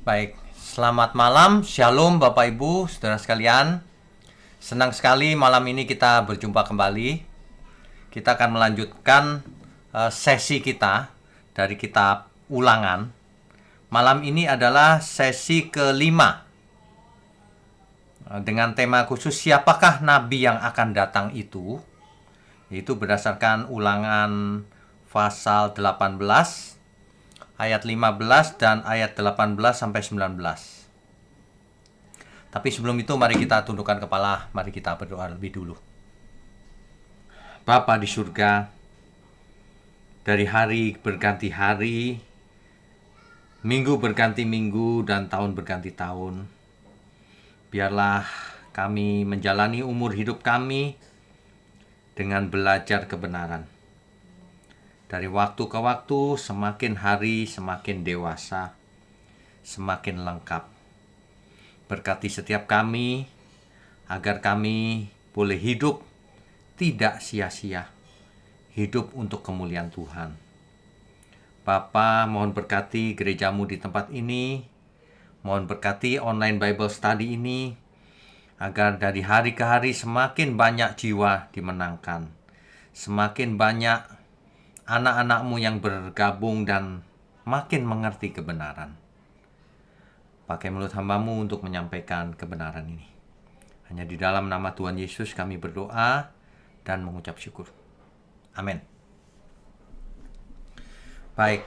Baik, selamat malam, shalom Bapak Ibu, saudara sekalian. Senang sekali malam ini kita berjumpa kembali. Kita akan melanjutkan sesi kita dari kitab Ulangan. Malam ini adalah sesi kelima dengan tema khusus siapakah nabi yang akan datang itu, yaitu berdasarkan Ulangan pasal 18 ayat 15 dan ayat 18 sampai 19. Tapi sebelum itu mari kita tundukkan kepala, mari kita berdoa lebih dulu. Bapa di surga, dari hari berganti hari, minggu berganti minggu, dan tahun berganti tahun, biarlah kami menjalani umur hidup kami dengan belajar kebenaran. Dari waktu ke waktu, semakin hari semakin dewasa, semakin lengkap. Berkati setiap kami, agar kami boleh hidup tidak sia-sia, hidup untuk kemuliaan Tuhan. Bapa, mohon berkati gerejamu di tempat ini, mohon berkati online Bible Study ini, agar dari hari ke hari semakin banyak jiwa dimenangkan, semakin banyak anak-anakmu yang bergabung dan makin mengerti kebenaran. Pakai mulut hambamu untuk menyampaikan kebenaran ini. Hanya di dalam nama Tuhan Yesus kami berdoa dan mengucap syukur. Amin. Baik,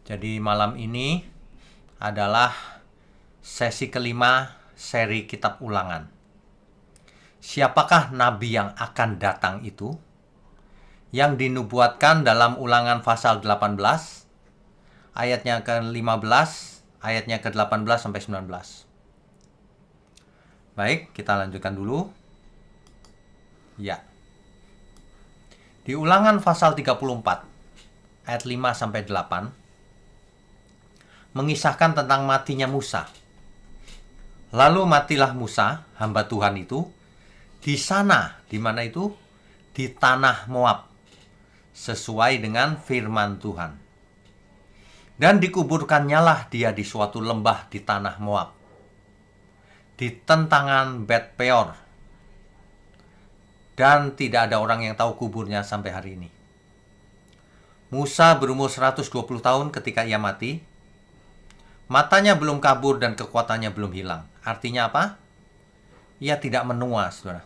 jadi malam ini adalah sesi kelima seri kitab Ulangan. Siapakah nabi yang akan datang itu? Yang dinubuatkan dalam Ulangan pasal 18 ayatnya ke-15, ayatnya ke-18 sampai 19. Baik, kita lanjutkan dulu. Ya. Di Ulangan pasal 34 ayat 5 sampai 8 mengisahkan tentang matinya Musa. Lalu matilah Musa, hamba Tuhan itu, di sana, di mana itu? Di tanah Moab, sesuai dengan firman Tuhan. Dan dikuburkannyalah dia di suatu lembah di tanah Moab, di tentangan Bet Peor. Dan tidak ada orang yang tahu kuburnya sampai hari ini. Musa berumur 120 tahun ketika ia mati. Matanya belum kabur dan kekuatannya belum hilang. Artinya apa? Ia tidak menua, saudara.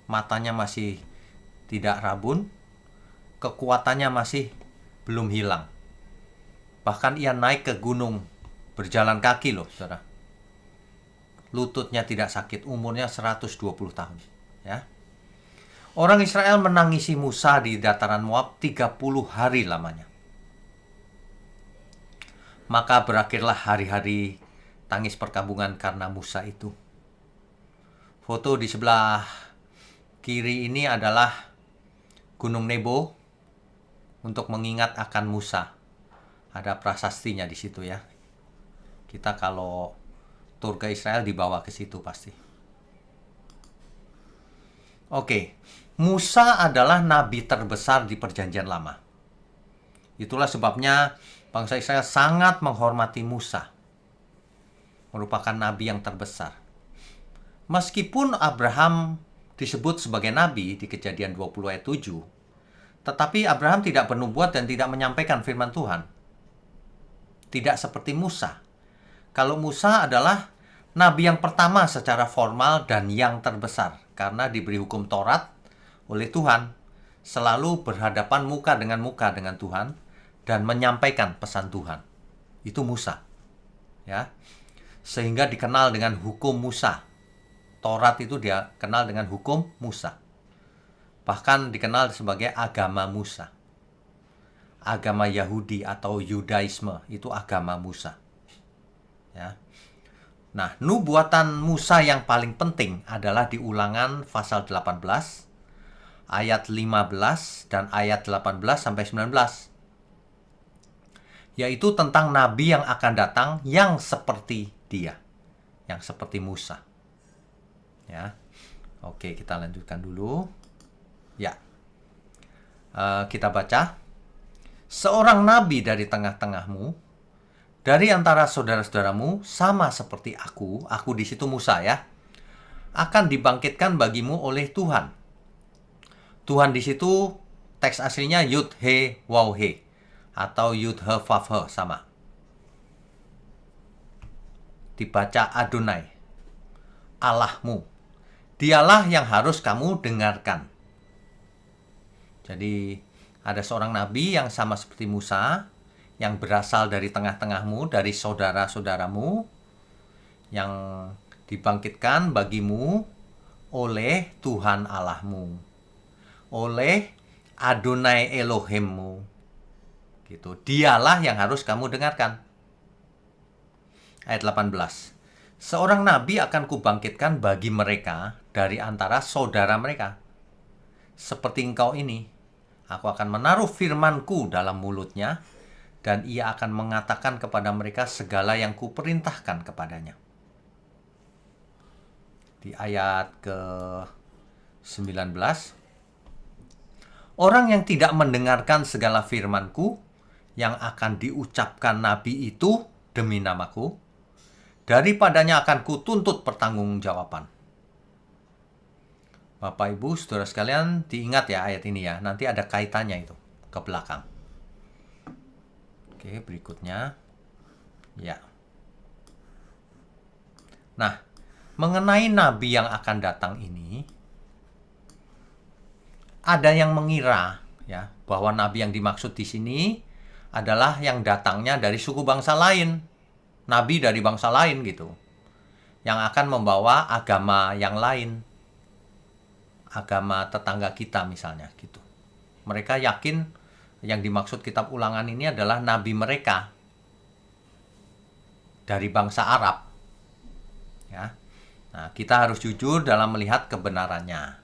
Matanya masih tidak rabun, kekuatannya masih belum hilang. Bahkan ia naik ke gunung berjalan kaki loh, saudara. Lututnya tidak sakit, umurnya 120 tahun. Ya. Orang Israel menangisi Musa di dataran Moab 30 hari lamanya. Maka berakhirlah hari-hari tangis perkabungan karena Musa itu. Foto di sebelah kiri ini adalah Gunung Nebo untuk mengingat akan Musa. Ada prasastinya di situ ya. Kita kalau tur ke Israel dibawa ke situ pasti. Oke, Musa adalah nabi terbesar di Perjanjian Lama. Itulah sebabnya bangsa Israel sangat menghormati Musa. Merupakan nabi yang terbesar. Meskipun Abraham disebut sebagai nabi di Kejadian 20 ayat 7, tetapi Abraham tidak bernubuat dan tidak menyampaikan firman Tuhan. Tidak seperti Musa. Kalau Musa adalah nabi yang pertama secara formal dan yang terbesar, karena diberi hukum Taurat oleh Tuhan, selalu berhadapan muka dengan Tuhan dan menyampaikan pesan Tuhan. Itu Musa. Ya. Sehingga dikenal dengan hukum Musa. Taurat itu dia kenal dengan hukum Musa. Bahkan dikenal sebagai agama Musa. Agama Yahudi atau Yudaisme itu agama Musa. Ya. Nah, nubuatan Musa yang paling penting adalah di Ulangan pasal 18 ayat 15 dan ayat 18 sampai 19. Yaitu tentang nabi yang akan datang yang seperti dia, yang seperti Musa. Ya. Oke, kita lanjutkan dulu. Ya. Kita baca. Seorang nabi dari tengah-tengahmu dari antara saudara-saudaramu sama seperti aku di situ Musa ya, akan dibangkitkan bagimu oleh Tuhan. Tuhan di situ teks aslinya Yud He Waw He atau Yud He Vav He sama. Dibaca Adonai, Allahmu. Dialah yang harus kamu dengarkan. Jadi ada seorang nabi yang sama seperti Musa, yang berasal dari tengah-tengahmu, dari saudara-saudaramu, yang dibangkitkan bagimu oleh Tuhan Allahmu, oleh Adonai Elohimmu. Gitu. Dialah yang harus kamu dengarkan. Ayat 18. Seorang nabi akan kubangkitkan bagi mereka dari antara saudara mereka. Seperti engkau ini, aku akan menaruh firman-Ku dalam mulutnya, dan ia akan mengatakan kepada mereka segala yang kuperintahkan kepadanya. Di ayat ke-19, orang yang tidak mendengarkan segala firman-Ku yang akan diucapkan nabi itu demi namaku, daripadanya akan kutuntut pertanggungjawaban. Bapak, Ibu, saudara sekalian, diingat ya ayat ini ya. Nanti ada kaitannya itu ke belakang. Oke, berikutnya. Ya. Nah, mengenai nabi yang akan datang ini, ada yang mengira ya bahwa nabi yang dimaksud di sini adalah yang datangnya dari suku bangsa lain. Nabi dari bangsa lain gitu. Yang akan membawa agama yang lain. Agama tetangga kita misalnya gitu. Mereka yakin yang dimaksud kitab Ulangan ini adalah nabi mereka dari bangsa Arab. Ya. Nah, kita harus jujur dalam melihat kebenarannya,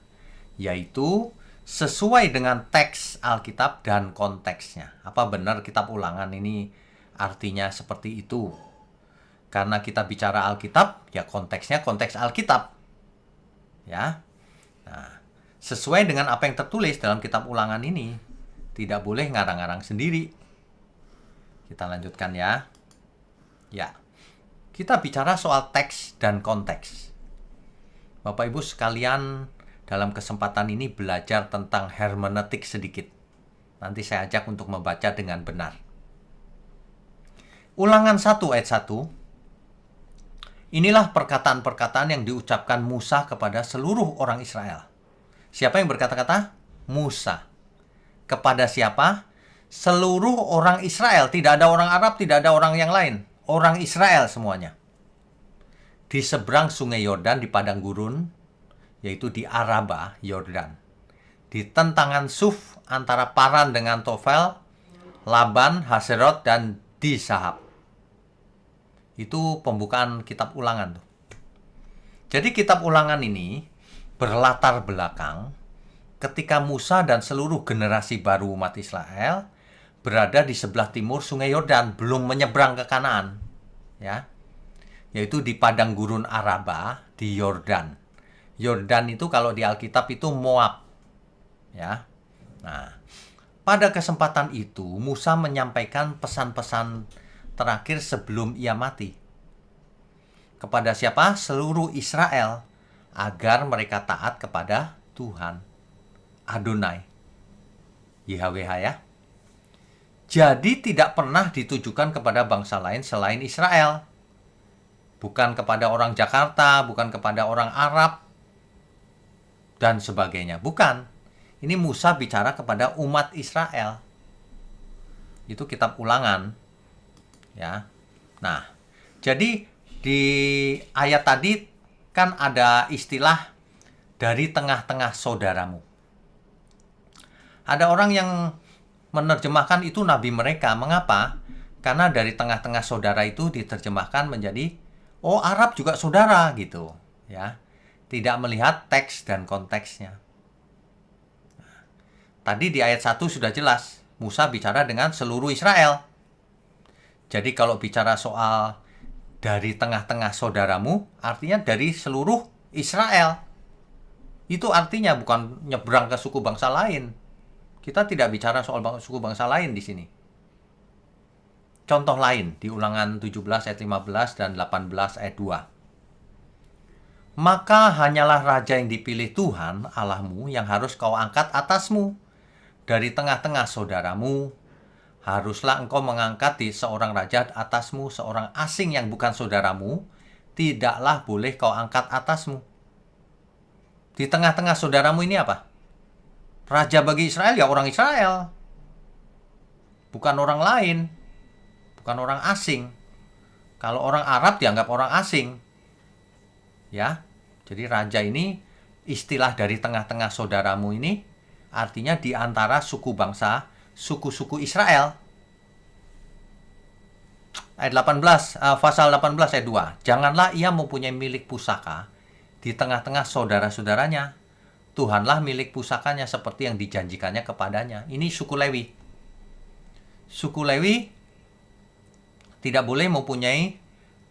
yaitu sesuai dengan teks Alkitab dan konteksnya. Apa benar kitab Ulangan ini artinya seperti itu? Karena kita bicara Alkitab, ya konteksnya konteks Alkitab. Ya. Nah, sesuai dengan apa yang tertulis dalam kitab Ulangan ini, tidak boleh ngarang-ngarang sendiri. Kita lanjutkan ya. Ya. Kita bicara soal teks dan konteks. Bapak Ibu sekalian, dalam kesempatan ini belajar tentang hermeneutik sedikit. Nanti saya ajak untuk membaca dengan benar. Ulangan 1 ayat 1. Inilah perkataan-perkataan yang diucapkan Musa kepada seluruh orang Israel. Siapa yang berkata-kata? Musa. Kepada siapa? Seluruh orang Israel. Tidak ada orang Arab, tidak ada orang yang lain. Orang Israel semuanya. Di seberang sungai Yordan di padang gurun, yaitu di Araba, Yordan. Di tentangan Suf antara Paran dengan Tofel, Laban, Haserot, dan Disahab. Itu pembukaan kitab Ulangan tuh. Jadi kitab Ulangan ini berlatar belakang ketika Musa dan seluruh generasi baru umat Israel berada di sebelah timur sungai Yordan, belum menyeberang ke Kanaan. Ya. Yaitu di padang gurun Araba, di Yordan. Yordan itu kalau di Alkitab itu Moab. Ya. Nah, pada kesempatan itu Musa menyampaikan pesan-pesan terakhir sebelum ia mati. Kepada siapa? Seluruh Israel, agar mereka taat kepada Tuhan. Adonai. YHWH ya. Jadi tidak pernah ditujukan kepada bangsa lain selain Israel. Bukan kepada orang Jakarta, bukan kepada orang Arab, dan sebagainya. Bukan. Ini Musa bicara kepada umat Israel. Itu kitab Ulangan. Ya. Nah, jadi di ayat tadi kan ada istilah dari tengah-tengah saudaramu. Ada orang yang menerjemahkan itu nabi mereka. Mengapa? Karena dari tengah-tengah saudara itu diterjemahkan menjadi oh, Arab juga saudara gitu, ya. Tidak melihat teks dan konteksnya. Nah, tadi di ayat 1 sudah jelas, Musa bicara dengan seluruh Israel. Jadi kalau bicara soal dari tengah-tengah saudaramu, artinya dari seluruh Israel. Itu artinya bukan nyebrang ke suku bangsa lain. Kita tidak bicara soal suku bangsa lain di sini. contoh lain di Ulangan 17 ayat 15 dan 18 ayat 2. Maka hanyalah raja yang dipilih Tuhan Allahmu yang harus kau angkat atasmu. Dari tengah-tengah saudaramu, haruslah engkau mengangkat di seorang raja atasmu, seorang asing yang bukan saudaramu, tidaklah boleh kau angkat atasmu. Di tengah-tengah saudaramu ini apa? Raja bagi Israel ya orang Israel. Bukan orang lain. Bukan orang asing. Kalau orang Arab dianggap orang asing. Ya, jadi raja ini istilah dari tengah-tengah saudaramu ini artinya di antara suku bangsa, suku-suku Israel. Ayat 18, pasal 18 ayat 2. Janganlah ia mempunyai milik pusaka di tengah-tengah saudara-saudaranya. Tuhanlah milik pusakanya seperti yang dijanjikannya kepadanya. Ini suku Lewi. Suku Lewi tidak boleh mempunyai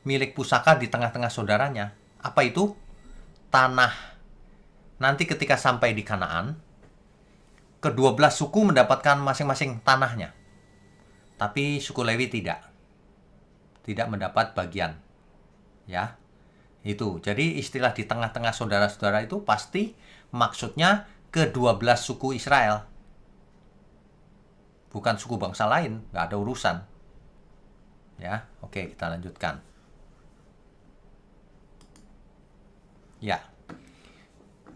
milik pusaka di tengah-tengah saudaranya. Apa itu? Tanah. Nanti ketika sampai di Kanaan, ke-12 suku mendapatkan masing-masing tanahnya. Tapi suku Lewi tidak mendapat bagian. Ya. Itu. Jadi istilah di tengah-tengah saudara-saudara itu pasti maksudnya ke-12 suku Israel. Bukan suku bangsa lain, nggak ada urusan. Ya, oke, kita lanjutkan. Ya.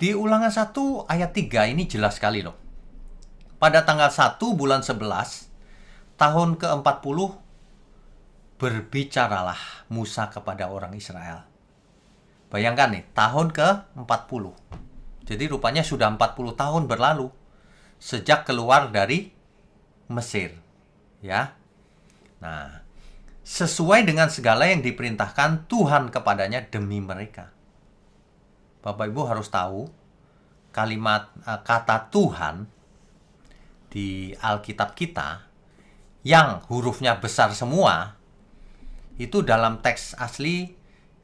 Di Ulangan 1 ayat 3 ini jelas sekali loh. Pada tanggal 1 bulan 11 tahun ke-40 berbicaralah Musa kepada orang Israel. Bayangkan nih, tahun ke-40. Jadi rupanya sudah 40 tahun berlalu sejak keluar dari Mesir. Ya. Nah, sesuai dengan segala yang diperintahkan Tuhan kepadanya demi mereka. Bapak Ibu harus tahu kalimat kata Tuhan di Alkitab kita yang hurufnya besar semua itu dalam teks asli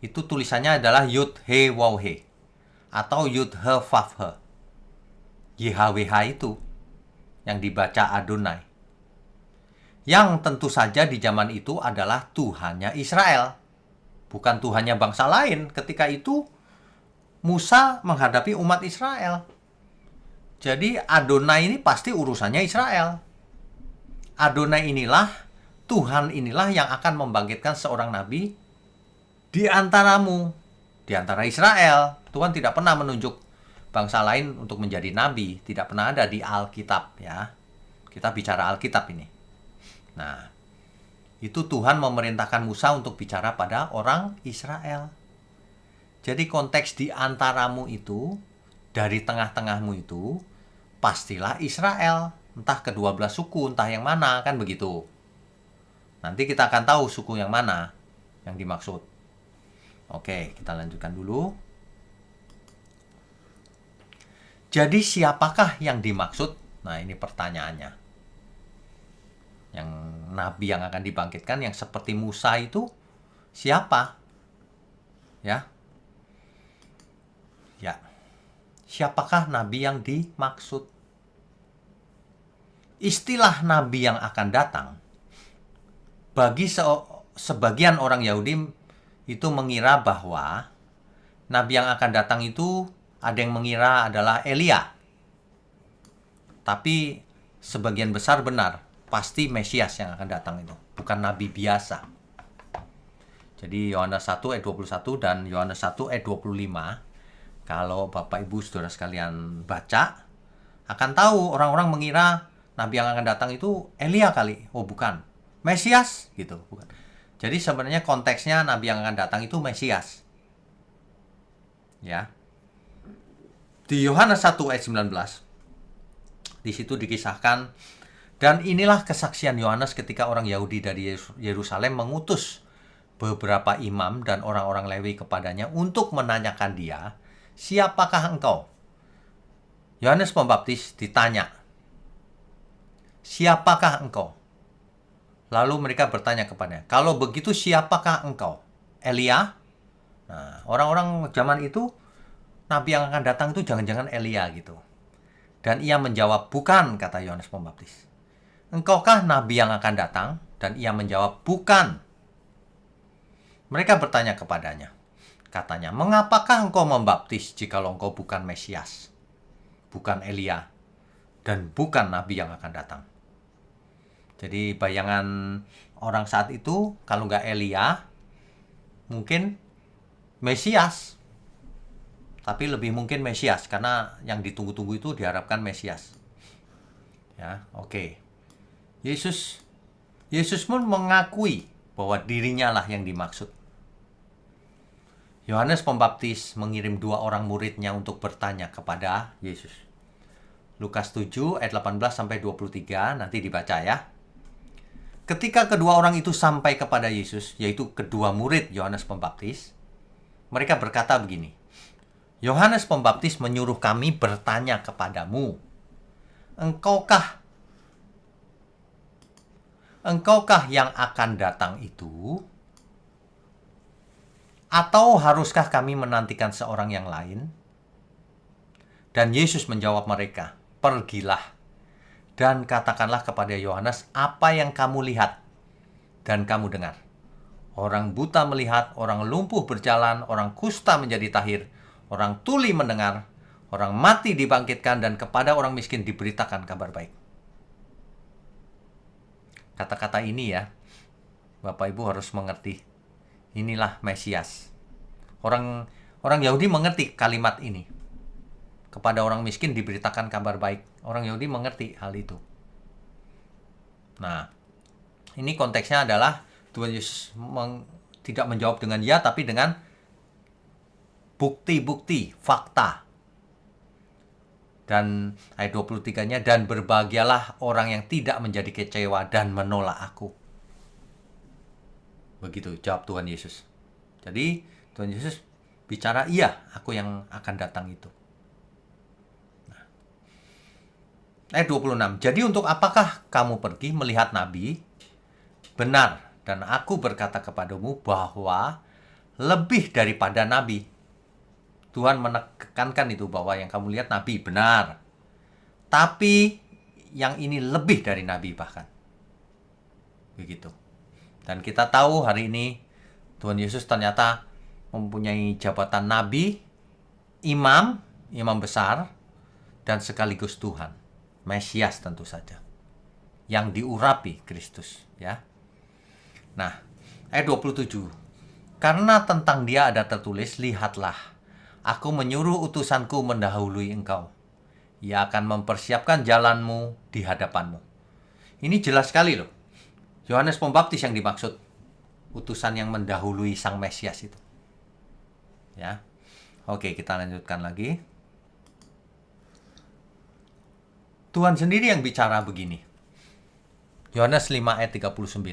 itu tulisannya adalah Yud He Waw He atau Yud He Vav He. YHWH itu yang dibaca Adonai. Yang tentu saja di zaman itu adalah Tuhannya Israel, bukan Tuhannya bangsa lain. Ketika itu Musa menghadapi umat Israel. Jadi Adonai ini pasti urusannya Israel. Adonai inilah, Tuhan inilah yang akan membangkitkan seorang nabi di antaramu, di antara Israel. Tuhan tidak pernah menunjuk bangsa lain untuk menjadi nabi. Tidak pernah ada di Alkitab ya. Kita bicara Alkitab ini. Nah, itu Tuhan memerintahkan Musa untuk bicara pada orang Israel. Jadi konteks di antaramu itu, dari tengah-tengahmu itu, pastilah Israel. Entah ke-12 suku, entah yang mana, kan begitu. Nanti kita akan tahu suku yang mana yang dimaksud. Oke, kita lanjutkan dulu. Jadi siapakah yang dimaksud? Nah, ini pertanyaannya. Yang nabi yang akan dibangkitkan, yang seperti Musa itu, siapa? Ya. Ya, siapakah nabi yang dimaksud? Istilah nabi yang akan datang, bagi sebagian orang Yahudi itu mengira bahwa nabi yang akan datang itu ada yang mengira adalah Elia. Tapi sebagian besar benar, pasti Mesias yang akan datang itu, bukan nabi biasa. Jadi Yohanes 1 ayat 21 dan Yohanes 1 ayat 25. Kalau Bapak Ibu Saudara sekalian baca, akan tahu orang-orang mengira nabi yang akan datang itu Elia kali. Oh bukan, Mesias gitu. Bukan. Jadi sebenarnya konteksnya nabi yang akan datang itu Mesias. Ya. Di Yohanes 1 ayat 19, di situ dikisahkan, dan inilah kesaksian Yohanes ketika orang Yahudi dari Yerusalem mengutus beberapa imam dan orang-orang Lewi kepadanya untuk menanyakan dia, siapakah engkau? Yohanes Pembaptis ditanya, siapakah engkau? Lalu mereka bertanya kepadanya, kalau begitu siapakah engkau? Elia? Nah, orang-orang zaman itu, nabi yang akan datang itu jangan-jangan Elia gitu. Dan ia menjawab, bukan, kata Yohanes Pembaptis. Engkaukah nabi yang akan datang? Dan ia menjawab, bukan. Mereka bertanya kepadanya. Katanya, mengapakah engkau membaptis jikalau engkau bukan Mesias, bukan Elia, dan bukan Nabi yang akan datang? Jadi bayangan orang saat itu, kalau nggak Elia, mungkin Mesias. Tapi lebih mungkin Mesias, karena yang ditunggu-tunggu itu diharapkan Mesias. Ya, oke. Yesus pun mengakui bahwa dirinya lah yang dimaksud. Yohanes Pembaptis mengirim 2 orang muridnya untuk bertanya kepada Yesus. Lukas 7 ayat 18-23, nanti dibaca ya. Ketika kedua orang itu sampai kepada Yesus, yaitu kedua murid Yohanes Pembaptis, mereka berkata begini, Yohanes Pembaptis menyuruh kami bertanya kepadamu, Engkaukah yang akan datang itu? Atau haruskah kami menantikan seorang yang lain? Dan Yesus menjawab mereka, pergilah dan katakanlah kepada Yohanes apa yang kamu lihat dan kamu dengar. Orang buta melihat, orang lumpuh berjalan, orang kusta menjadi tahir, orang tuli mendengar, orang mati dibangkitkan, dan kepada orang miskin diberitakan kabar baik. Kata-kata ini ya, Bapak Ibu harus mengerti. Inilah Mesias. Orang Yahudi mengerti kalimat ini. Kepada orang miskin diberitakan kabar baik. Orang Yahudi mengerti hal itu. Nah, ini konteksnya adalah Tuhan Yesus tidak menjawab dengan ya, tapi dengan bukti-bukti, fakta. Dan ayat 23-nya, dan berbahagialah orang yang tidak menjadi kecewa dan menolak aku. Begitu jawab Tuhan Yesus. Jadi Tuhan Yesus bicara, iya, aku yang akan datang itu. Nah. Ayat 26, jadi untuk apakah kamu pergi melihat nabi? Benar, dan aku berkata kepadamu bahwa lebih daripada nabi. Tuhan menekankan itu, bahwa yang kamu lihat nabi, benar. Tapi yang ini lebih dari nabi bahkan. Begitu. Dan kita tahu hari ini Tuhan Yesus ternyata mempunyai jabatan nabi, imam besar, dan sekaligus Tuhan. Mesias tentu saja. Yang diurapi Kristus. Ya. Nah, ayat 27. Karena tentang dia ada tertulis, lihatlah, aku menyuruh utusanku mendahului engkau. Ia akan mempersiapkan jalanmu di hadapanmu. Ini jelas sekali loh. Yohanes Pembaptis yang dimaksud, utusan yang mendahului Sang Mesias itu. Ya. Oke, kita lanjutkan lagi. Tuhan sendiri yang bicara begini. Yohanes 5 ayat 39.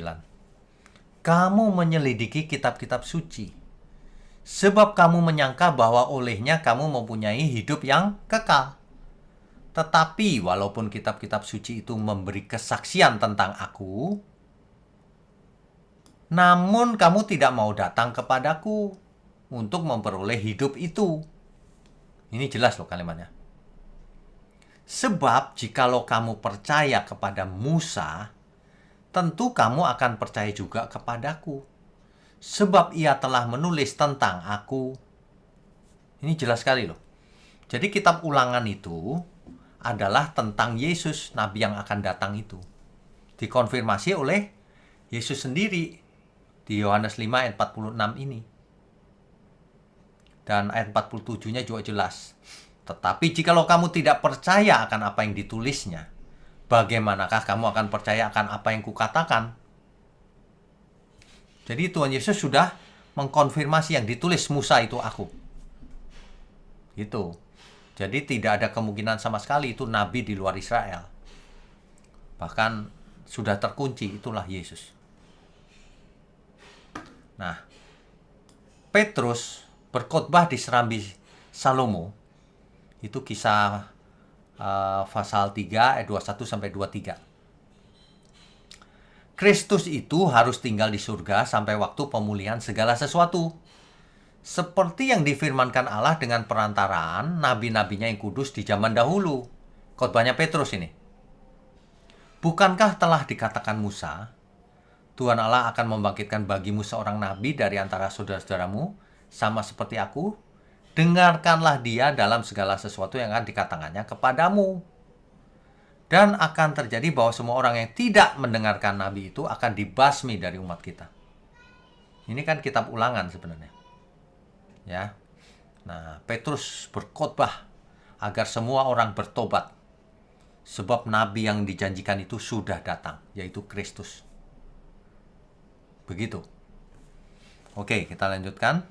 Kamu menyelidiki kitab-kitab suci, sebab kamu menyangka bahwa olehnya kamu mempunyai hidup yang kekal. Tetapi walaupun kitab-kitab suci itu memberi kesaksian tentang aku, namun kamu tidak mau datang kepadaku untuk memperoleh hidup itu. Ini jelas loh kalimatnya. Sebab jikalau kamu percaya kepada Musa, tentu kamu akan percaya juga kepadaku. Sebab ia telah menulis tentang aku. Ini jelas sekali loh. Jadi kitab Ulangan itu adalah tentang Yesus, Nabi yang akan datang itu. Dikonfirmasi oleh Yesus sendiri. Di Yohanes 5 ayat 46 ini. Dan ayat 47-nya juga jelas. Tetapi jikalau kamu tidak percaya akan apa yang ditulisnya, bagaimanakah kamu akan percaya akan apa yang kukatakan? Jadi Tuhan Yesus sudah mengkonfirmasi yang ditulis Musa itu aku. Gitu. Jadi tidak ada kemungkinan sama sekali itu nabi di luar Israel. Bahkan sudah terkunci, itulah Yesus. Nah, Petrus berkhotbah di Serambi Salomo. Itu kisah pasal 3 ayat 21-23. Kristus itu harus tinggal di surga sampai waktu pemulihan segala sesuatu. Seperti yang difirmankan Allah dengan perantaraan nabi-nabinya yang kudus di zaman dahulu. Khotbahnya Petrus ini. Bukankah telah dikatakan Musa, Tuhan Allah akan membangkitkan bagimu seorang nabi dari antara saudara-saudaramu, sama seperti aku. Dengarkanlah dia dalam segala sesuatu yang akan dikatakannya kepadamu. Dan akan terjadi bahwa semua orang yang tidak mendengarkan nabi itu akan dibasmi dari umat kita. Ini kan kitab Ulangan sebenarnya. Ya. Nah, Petrus berkhotbah agar semua orang bertobat. Sebab nabi yang dijanjikan itu sudah datang, yaitu Kristus. Begitu. Oke, kita lanjutkan.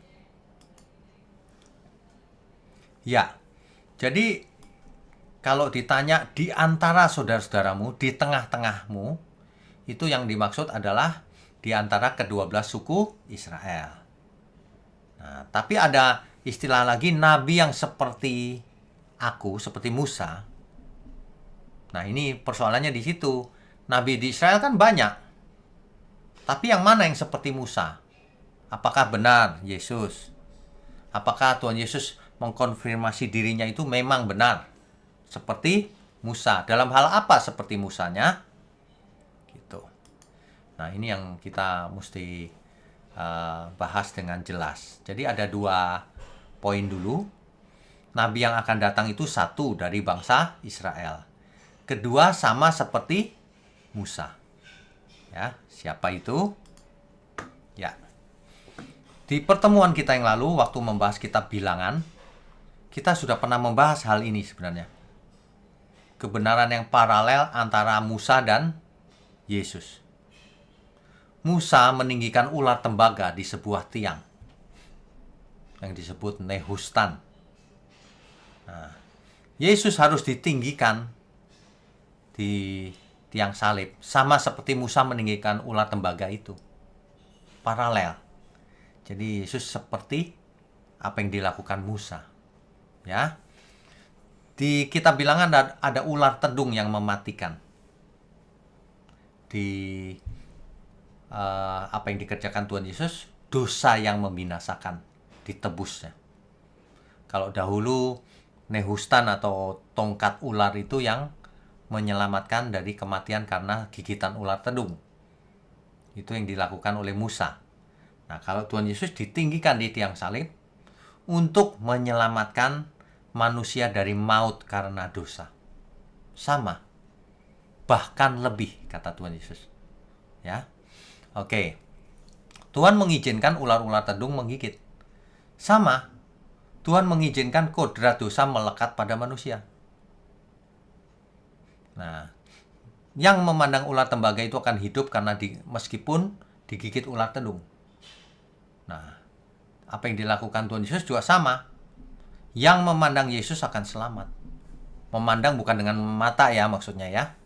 Ya, jadi kalau ditanya di antara saudara-saudaramu, di tengah-tengahmu, itu yang dimaksud adalah di antara ke-12 suku Israel. Nah, tapi ada istilah lagi, nabi yang seperti aku, seperti Musa. Nah, ini persoalannya di situ. Nabi di Israel kan banyak. Tapi yang mana yang seperti Musa? Apakah benar Yesus? Apakah Tuhan Yesus mengkonfirmasi dirinya itu memang benar seperti Musa? Dalam hal apa seperti Musanya? Gitu. Nah, ini yang kita mesti bahas dengan jelas. Jadi ada 2 poin dulu. Nabi yang akan datang itu satu dari bangsa Israel. Kedua sama seperti Musa. Ya, siapa itu? Ya. Di pertemuan kita yang lalu waktu membahas kitab Bilangan, kita sudah pernah membahas hal ini sebenarnya. Kebenaran yang paralel antara Musa dan Yesus. Musa meninggikan ular tembaga di sebuah tiang yang disebut Nehustan. Nah, Yesus harus ditinggikan di tiang salib, sama seperti Musa meninggikan ular tembaga itu. Paralel. Jadi Yesus seperti apa yang dilakukan Musa. Ya. Di kitab Bilangan ada ular tedung yang mematikan. Di apa yang dikerjakan Tuhan Yesus, dosa yang membinasakan, ditebusnya. Kalau dahulu Nehustan atau tongkat ular itu yang menyelamatkan dari kematian karena gigitan ular tedung. Itu yang dilakukan oleh Musa. Nah, kalau Tuhan Yesus ditinggikan di tiang salib untuk menyelamatkan manusia dari maut karena dosa. Sama. Bahkan lebih, kata Tuhan Yesus. Ya. Oke. Tuhan mengizinkan ular-ular tedung menggigit. Sama. Tuhan mengizinkan kodrat dosa melekat pada manusia. Nah, yang memandang ular tembaga itu akan hidup karena meskipun digigit ular tedung. Nah, apa yang dilakukan Tuhan Yesus juga sama. Yang memandang Yesus akan selamat. Memandang bukan dengan mata ya maksudnya ya.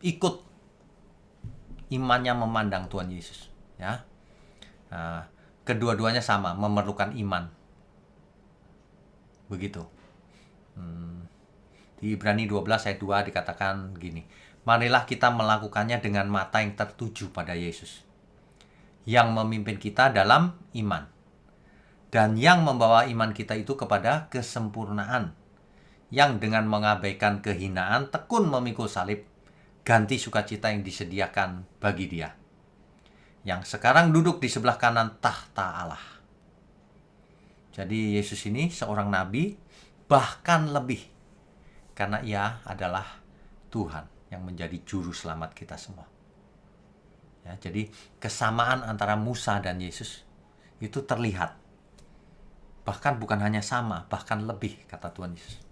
Ikut imannya memandang Tuhan Yesus. Ya. Nah, kedua-duanya sama, memerlukan iman. Begitu. Di Ibrani 12 ayat 2 dikatakan gini. Marilah kita melakukannya dengan mata yang tertuju pada Yesus, yang memimpin kita dalam iman, dan yang membawa iman kita itu kepada kesempurnaan, yang dengan mengabaikan kehinaan tekun memikul salib, ganti sukacita yang disediakan bagi Dia, yang sekarang duduk di sebelah kanan tahta Allah. Jadi Yesus ini seorang nabi, bahkan lebih, karena Ia adalah Tuhan yang menjadi juru selamat kita semua. Ya, jadi kesamaan antara Musa dan Yesus itu terlihat. Bahkan bukan hanya sama, bahkan lebih, kata Tuhan Yesus.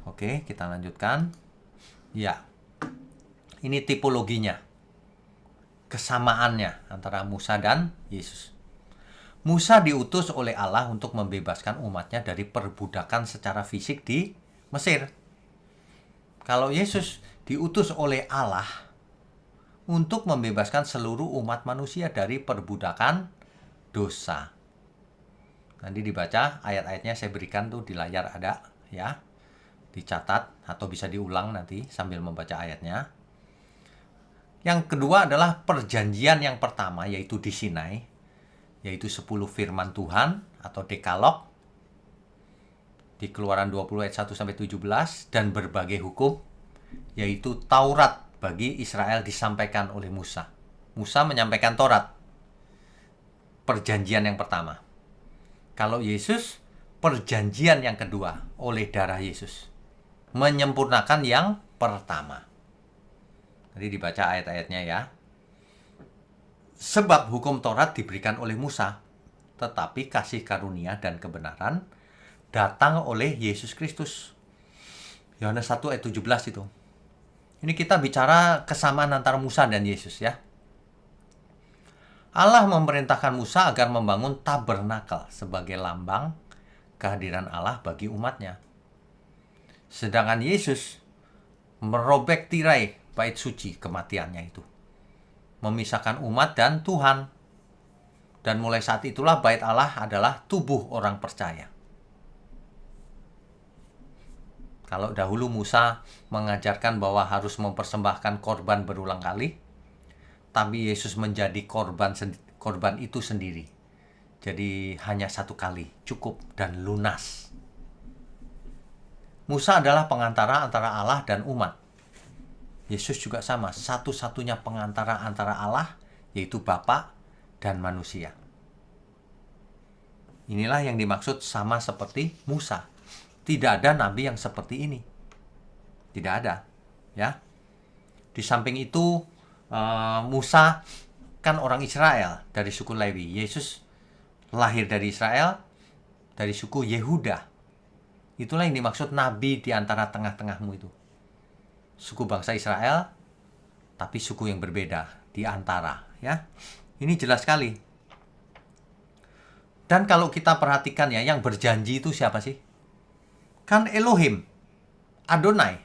Oke, kita lanjutkan. Ya, ini tipologinya. Kesamaannya antara Musa dan Yesus. Musa diutus oleh Allah untuk membebaskan umatnya dari perbudakan secara fisik di Mesir. Kalau Yesus diutus oleh Allah untuk membebaskan seluruh umat manusia dari perbudakan dosa. Nanti dibaca ayat-ayatnya, saya berikan tuh di layar ada ya. Dicatat atau bisa diulang nanti sambil membaca ayatnya. Yang kedua adalah perjanjian yang pertama, yaitu di Sinai, yaitu 10 firman Tuhan atau Dekalog di Keluaran 20 ayat 1-17, dan berbagai hukum, yaitu Taurat bagi Israel disampaikan oleh Musa. Musa menyampaikan Taurat, perjanjian yang pertama. Kalau Yesus, perjanjian yang kedua oleh darah Yesus, menyempurnakan yang pertama. Jadi dibaca ayat-ayatnya ya. Sebab hukum Taurat diberikan oleh Musa, tetapi kasih karunia dan kebenaran datang oleh Yesus Kristus. Yohanes 1 ayat 17 itu. Ini kita bicara kesamaan antara Musa dan Yesus ya. Allah memerintahkan Musa agar membangun tabernakel sebagai lambang kehadiran Allah bagi umatnya. Sedangkan Yesus merobek tirai bait suci kematiannya itu, memisahkan umat dan Tuhan. Dan mulai saat itulah bait Allah adalah tubuh orang percaya. Kalau dahulu Musa mengajarkan bahwa harus mempersembahkan korban berulang kali, tapi Yesus menjadi korban itu sendiri. Jadi hanya satu kali, cukup dan lunas. Musa adalah pengantara antara Allah dan umat. Yesus juga sama, satu-satunya pengantara antara Allah, yaitu Bapa dan manusia. Inilah yang dimaksud sama seperti Musa. Tidak ada nabi yang seperti ini. Tidak ada. Ya. Di samping itu, Musa kan orang Israel dari suku Lewi. Yesus lahir dari Israel, dari suku Yehuda. Itulah yang dimaksud nabi di antara tengah-tengahmu itu. Suku bangsa Israel, tapi suku yang berbeda di antara. Ya. Ini jelas sekali. Dan kalau kita perhatikan ya, yang berjanji itu siapa sih? Kan Elohim, Adonai.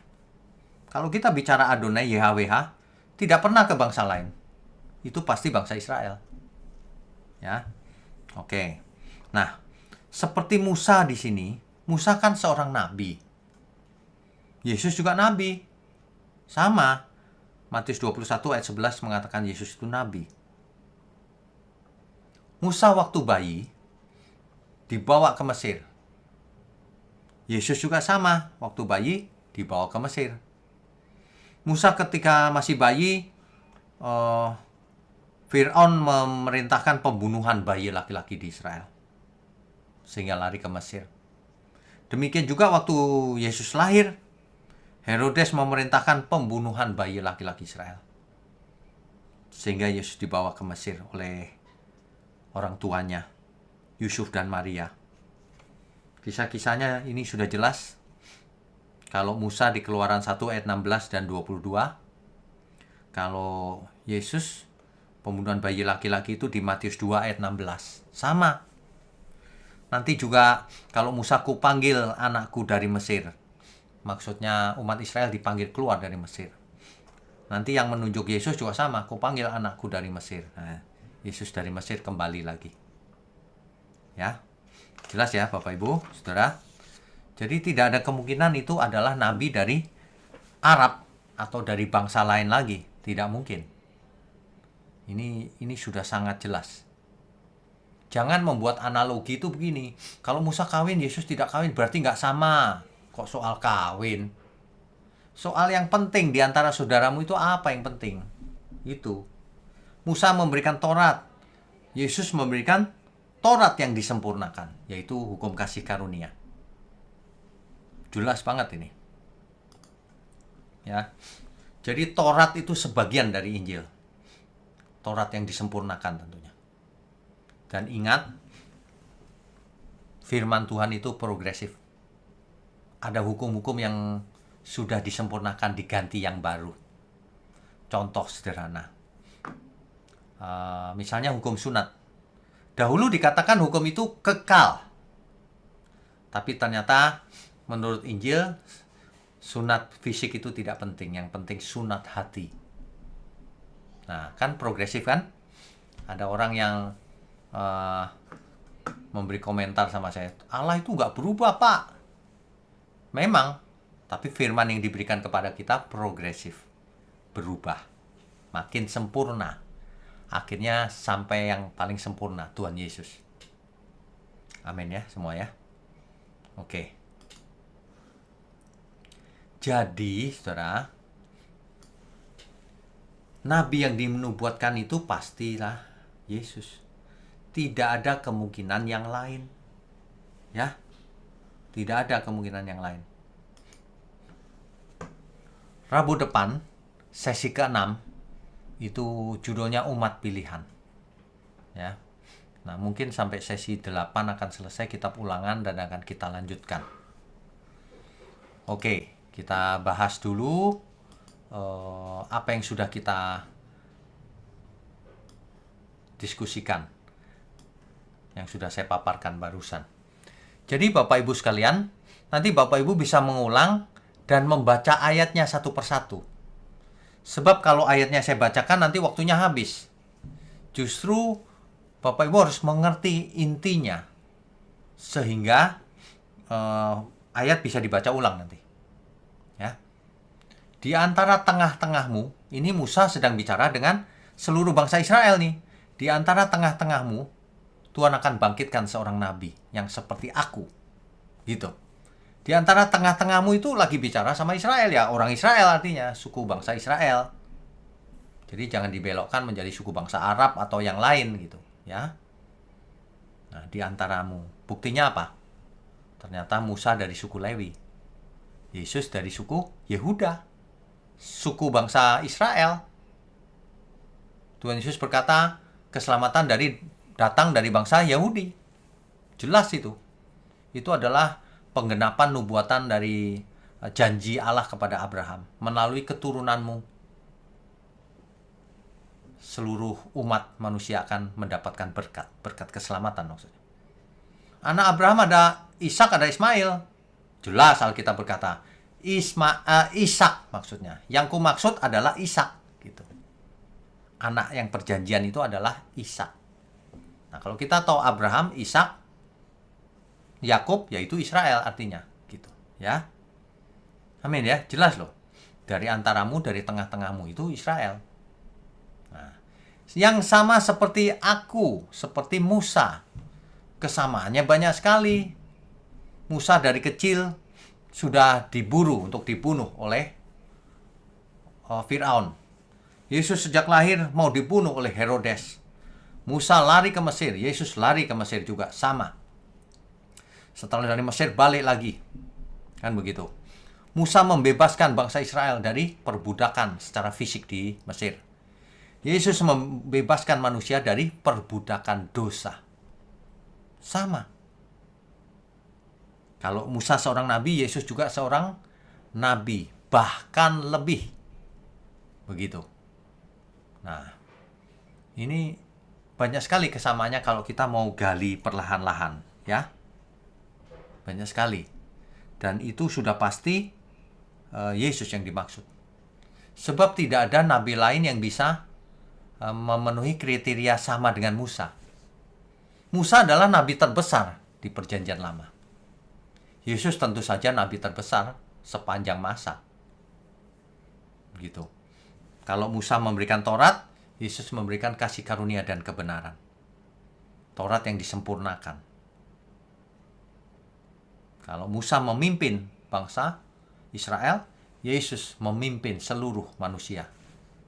Kalau kita bicara Adonai, YHWH, tidak pernah ke bangsa lain. Itu pasti bangsa Israel. Ya, oke. Nah, seperti Musa di sini, Musa kan seorang nabi. Yesus juga nabi. Sama. Matius 21 ayat 11 mengatakan Yesus itu nabi. Musa waktu bayi dibawa ke Mesir. Yesus juga sama, waktu bayi dibawa ke Mesir. Musa ketika masih bayi, Fir'aun memerintahkan pembunuhan bayi laki-laki di Israel, sehingga lari ke Mesir. Demikian juga waktu Yesus lahir, Herodes memerintahkan pembunuhan bayi laki-laki Israel, sehingga Yesus dibawa ke Mesir oleh orang tuanya, Yusuf dan Maria. Kisah-kisahnya ini sudah jelas. Kalau Musa di Keluaran 1 ayat 16 dan 22. Kalau Yesus, pembunuhan bayi laki-laki itu di Matius 2 ayat 16. Sama. Nanti juga kalau Musa kupanggil anakku dari Mesir. Maksudnya umat Israel dipanggil keluar dari Mesir. Nanti yang menunjuk Yesus juga sama. Kupanggil anakku dari Mesir. Nah, Yesus dari Mesir kembali lagi. Ya. Jelas ya Bapak Ibu, Saudara. Jadi tidak ada kemungkinan itu adalah nabi dari Arab atau dari bangsa lain lagi. Tidak mungkin. Ini sudah sangat jelas. Jangan membuat analogi itu begini. Kalau Musa kawin, Yesus tidak kawin, berarti nggak sama. Kok soal kawin? Soal yang penting di antara saudaramu itu apa yang penting? Itu. Musa memberikan Taurat. Yesus memberikan Taurat yang disempurnakan, yaitu hukum kasih karunia. Jelas banget ini. Ya. Jadi Taurat itu sebagian dari Injil. Taurat yang disempurnakan tentunya. Dan ingat, firman Tuhan itu progresif. Ada hukum-hukum yang sudah disempurnakan diganti yang baru. Contoh sederhana. Misalnya hukum sunat. Dahulu dikatakan hukum itu kekal. Tapi ternyata menurut Injil, sunat fisik itu tidak penting. Yang penting sunat hati. Nah, kan progresif kan? Ada orang yang memberi komentar sama saya. Allah itu nggak berubah, Pak. Memang, tapi firman yang diberikan kepada kita progresif. Berubah. Makin sempurna. Akhirnya sampai yang paling sempurna, Tuhan Yesus. Amin ya semua ya. Oke. Jadi, Saudara, Nabi yang dinubuatkan itu pastilah Yesus. Tidak ada kemungkinan yang lain. Ya, tidak ada kemungkinan yang lain. Rabu depan, sesi ke-6, itu judulnya umat pilihan. Ya. Nah, mungkin sampai sesi 8 akan selesai kitab ulangan dan akan kita lanjutkan. Oke, kita bahas dulu apa yang sudah kita diskusikan, yang sudah saya paparkan barusan. Jadi Bapak Ibu sekalian, nanti Bapak Ibu bisa mengulang dan membaca ayatnya satu persatu. Sebab kalau ayatnya saya bacakan nanti waktunya habis. Justru Bapak Ibu harus mengerti intinya sehingga ayat bisa dibaca ulang nanti. Ya. Di antara tengah-tengahmu, ini Musa sedang bicara dengan seluruh bangsa Israel nih. Di antara tengah-tengahmu Tuhan akan bangkitkan seorang nabi yang seperti aku. Gitu. Di antara tengah-tengahmu itu lagi bicara sama Israel ya, orang Israel artinya, suku bangsa Israel. Jadi jangan dibelokkan menjadi suku bangsa Arab atau yang lain gitu, ya. Nah, di antaramu. Buktinya apa? Ternyata Musa dari suku Lewi. Yesus dari suku Yehuda. Suku bangsa Israel. Tuhan Yesus berkata, keselamatan datang dari bangsa Yahudi. Jelas itu. Itu adalah penggenapan nubuatan dari janji Allah kepada Abraham. Melalui keturunanmu, seluruh umat manusia akan mendapatkan berkat. Berkat keselamatan maksudnya. Anak Abraham ada Ishak, ada Ismail. Jelas Alkitab berkata, Ishak maksudnya. Yang kumaksud adalah Ishak. Gitu. Anak yang perjanjian itu adalah Ishak. Nah, kalau kita tahu Abraham, Ishak, Yakub, yaitu Israel artinya, gitu, ya. Amin ya, jelas loh. Dari antaramu, dari tengah-tengahmu itu Israel. Nah, yang sama seperti aku, seperti Musa, kesamaannya banyak sekali. Musa dari kecil sudah diburu untuk dibunuh oleh Firaun. Yesus sejak lahir mau dibunuh oleh Herodes. Musa lari ke Mesir, Yesus lari ke Mesir juga, sama. Setelah dari Mesir balik lagi. Kan begitu. Musa membebaskan bangsa Israel dari perbudakan secara fisik di Mesir. Yesus membebaskan manusia dari perbudakan dosa. Sama. Kalau Musa seorang nabi, Yesus juga seorang nabi, bahkan lebih. Begitu. Nah, ini banyak sekali kesamaannya kalau kita mau gali perlahan-lahan, ya. Banyak sekali. Dan itu sudah pasti Yesus yang dimaksud. Sebab tidak ada nabi lain yang bisa memenuhi kriteria sama dengan Musa. Musa adalah nabi terbesar di Perjanjian Lama. Yesus tentu saja nabi terbesar sepanjang masa. Gitu. Kalau Musa memberikan Taurat, Yesus memberikan kasih karunia dan kebenaran. Taurat yang disempurnakan. Kalau Musa memimpin bangsa Israel, Yesus memimpin seluruh manusia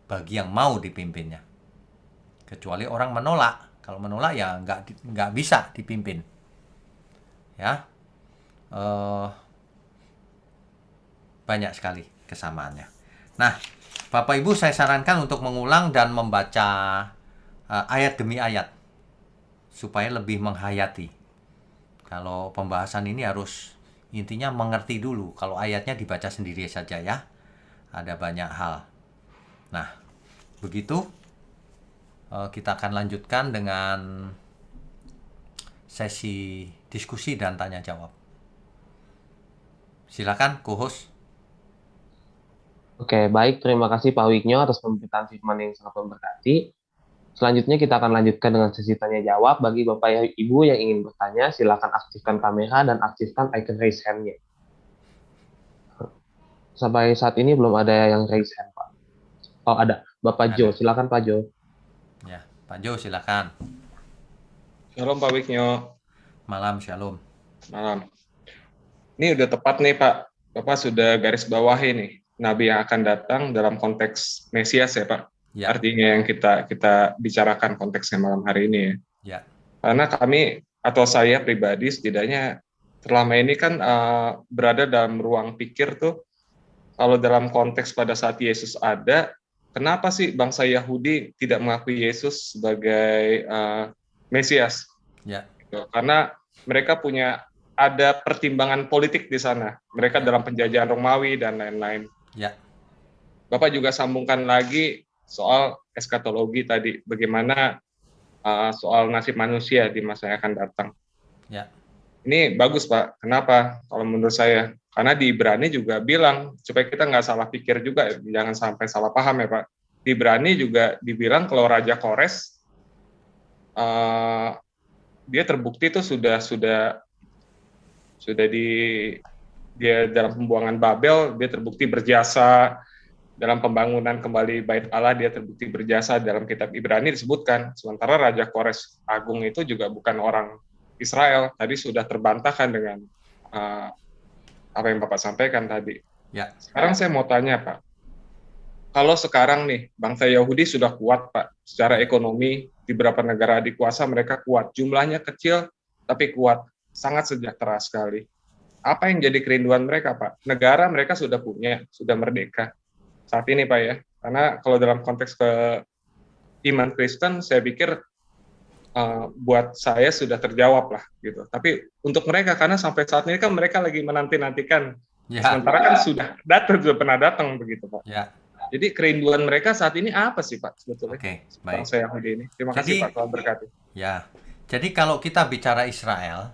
bagi yang mau dipimpinnya. Kecuali orang menolak. Kalau menolak ya nggak bisa dipimpin. Ya, banyak sekali kesamaannya. Nah, Bapak Ibu saya sarankan untuk mengulang dan membaca ayat demi ayat supaya lebih menghayati. Kalau pembahasan ini harus intinya mengerti dulu. Kalau ayatnya dibaca sendiri saja ya. Ada banyak hal. Nah, begitu kita akan lanjutkan dengan sesi diskusi dan tanya jawab. Silakan, co-host. Oke, baik. Terima kasih Pak Wignyo atas pemberitaan firman yang sangat memberkati. Selanjutnya kita akan lanjutkan dengan sesi tanya jawab. Bagi Bapak Ibu yang ingin bertanya, silakan aktifkan kamera dan aktifkan icon raise hand-nya. Sampai saat ini belum ada yang raise hand, Pak. Oh, ada. Bapak Jo, silakan Pak Jo. Ya, Pak Jo silakan. Shalom Pak Wignyo. Malam, shalom. Malam. Ini udah tepat nih Pak. Bapak sudah garis bawahi nih, Nabi yang akan datang dalam konteks Mesias ya Pak. Ya, artinya yang kita bicarakan konteksnya malam hari ini ya. ya, Karena kami atau saya pribadi setidaknya selama ini kan berada dalam ruang pikir tuh, kalau dalam konteks pada saat Yesus ada, kenapa sih bangsa Yahudi tidak mengakui Yesus sebagai Mesias? ya, Gitu. Karena mereka ada pertimbangan politik di sana. Mereka Ya. dalam penjajahan Romawi dan lain-lain. ya, Bapak juga sambungkan lagi soal eskatologi tadi, bagaimana soal nasib manusia di masa yang akan datang. ya, Ini bagus, Pak. Kenapa? Kalau menurut saya, karena di Ibrani juga bilang, supaya kita nggak salah pikir juga, jangan sampai salah paham ya, Pak. Di Ibrani juga dibilang kalau Raja Kores, dia terbukti itu sudah dia dalam pembuangan Babel, dia terbukti berjasa dalam pembangunan kembali Bait Allah, dia terbukti berjasa dalam kitab Ibrani disebutkan. Sementara Raja Kores Agung itu juga bukan orang Israel, tadi sudah terbantahkan dengan apa yang Bapak sampaikan tadi. ya, Sekarang saya mau tanya, Pak, kalau sekarang nih bangsa Yahudi sudah kuat, Pak, secara ekonomi di beberapa negara dikuasa mereka kuat, jumlahnya kecil tapi kuat, sangat sejahtera sekali. Apa yang jadi kerinduan mereka, Pak? Negara mereka sudah punya, sudah merdeka saat ini, Pak ya. Karena kalau dalam konteks iman Kristen, saya pikir buat saya sudah terjawab lah gitu. Tapi untuk mereka, karena sampai saat ini kan mereka lagi menanti-nantikan. ya, Sementara kan sudah pernah datang begitu, Pak. ya. Jadi kerinduan mereka saat ini apa sih, Pak, sebetulnya? Oke, baik. Bangsa Yahudi ini. Terima kasih, Jadi- Pak, Tuhan berkati. Ya, jadi kalau kita bicara Israel,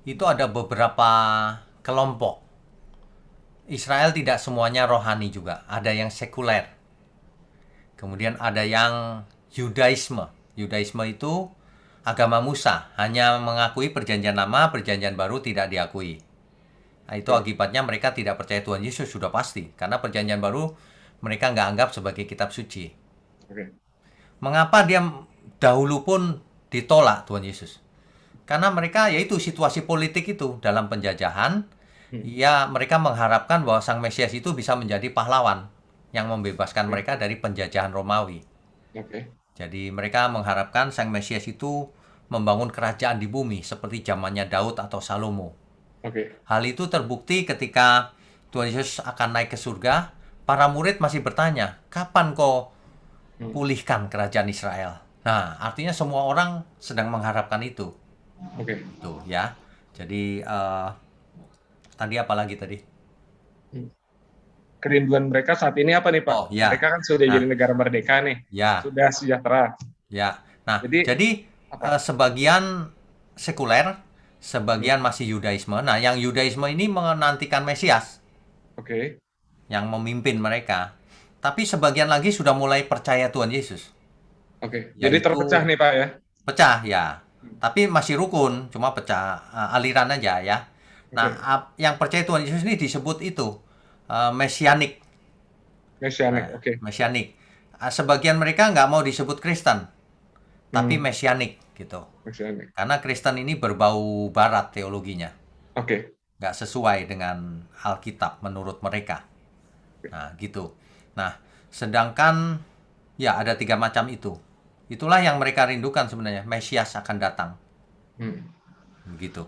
itu ada beberapa kelompok. Israel tidak semuanya rohani juga, ada yang sekuler. Kemudian ada yang Yudaisme. Yudaisme itu agama Musa, hanya mengakui perjanjian lama, perjanjian baru tidak diakui. Nah, itu akibatnya mereka tidak percaya Tuhan Yesus sudah pasti, karena perjanjian baru mereka nggak anggap sebagai kitab suci. Oke. Mengapa dia dahulu pun ditolak Tuhan Yesus? Karena mereka yaitu situasi politik itu dalam penjajahan, ya mereka mengharapkan bahwa Sang Mesias itu bisa menjadi pahlawan yang membebaskan mereka dari penjajahan Romawi. Oke. Jadi mereka mengharapkan Sang Mesias itu membangun kerajaan di bumi seperti zamannya Daud atau Salomo. Oke. Hal itu terbukti ketika Tuhan Yesus akan naik ke surga, para murid masih bertanya, kapan kau pulihkan kerajaan Israel? Nah, artinya semua orang sedang mengharapkan itu. Oke. Tuh ya. Jadi tadi apa lagi tadi? Kerinduan mereka saat ini apa nih, Pak? Oh, ya. Mereka kan sudah Nah. jadi negara merdeka nih. Ya, Sudah sejahtera. ya. Nah, Jadi, jadi apa? sebagian sekuler, sebagian masih Yudaisme. Nah, yang Yudaisme ini menantikan Mesias Oke. yang memimpin mereka. Tapi sebagian lagi sudah mulai percaya Tuhan Yesus. Oke. Yaitu- Jadi terpecah nih, Pak ya. Pecah ya. Tapi masih rukun, cuma pecah aliran aja ya. Nah, yang percaya Tuhan Yesus ini disebut itu mesianik. Mesianik. Oke. Mesianik. Sebagian mereka nggak mau disebut Kristen, tapi mesianik gitu. Mesianik. Karena Kristen ini berbau barat teologinya, Oke. nggak sesuai dengan Alkitab menurut mereka. Nah, gitu. Nah, sedangkan ya ada 3 macam itu. Itulah yang mereka rindukan sebenarnya. Mesias akan datang. Begitu.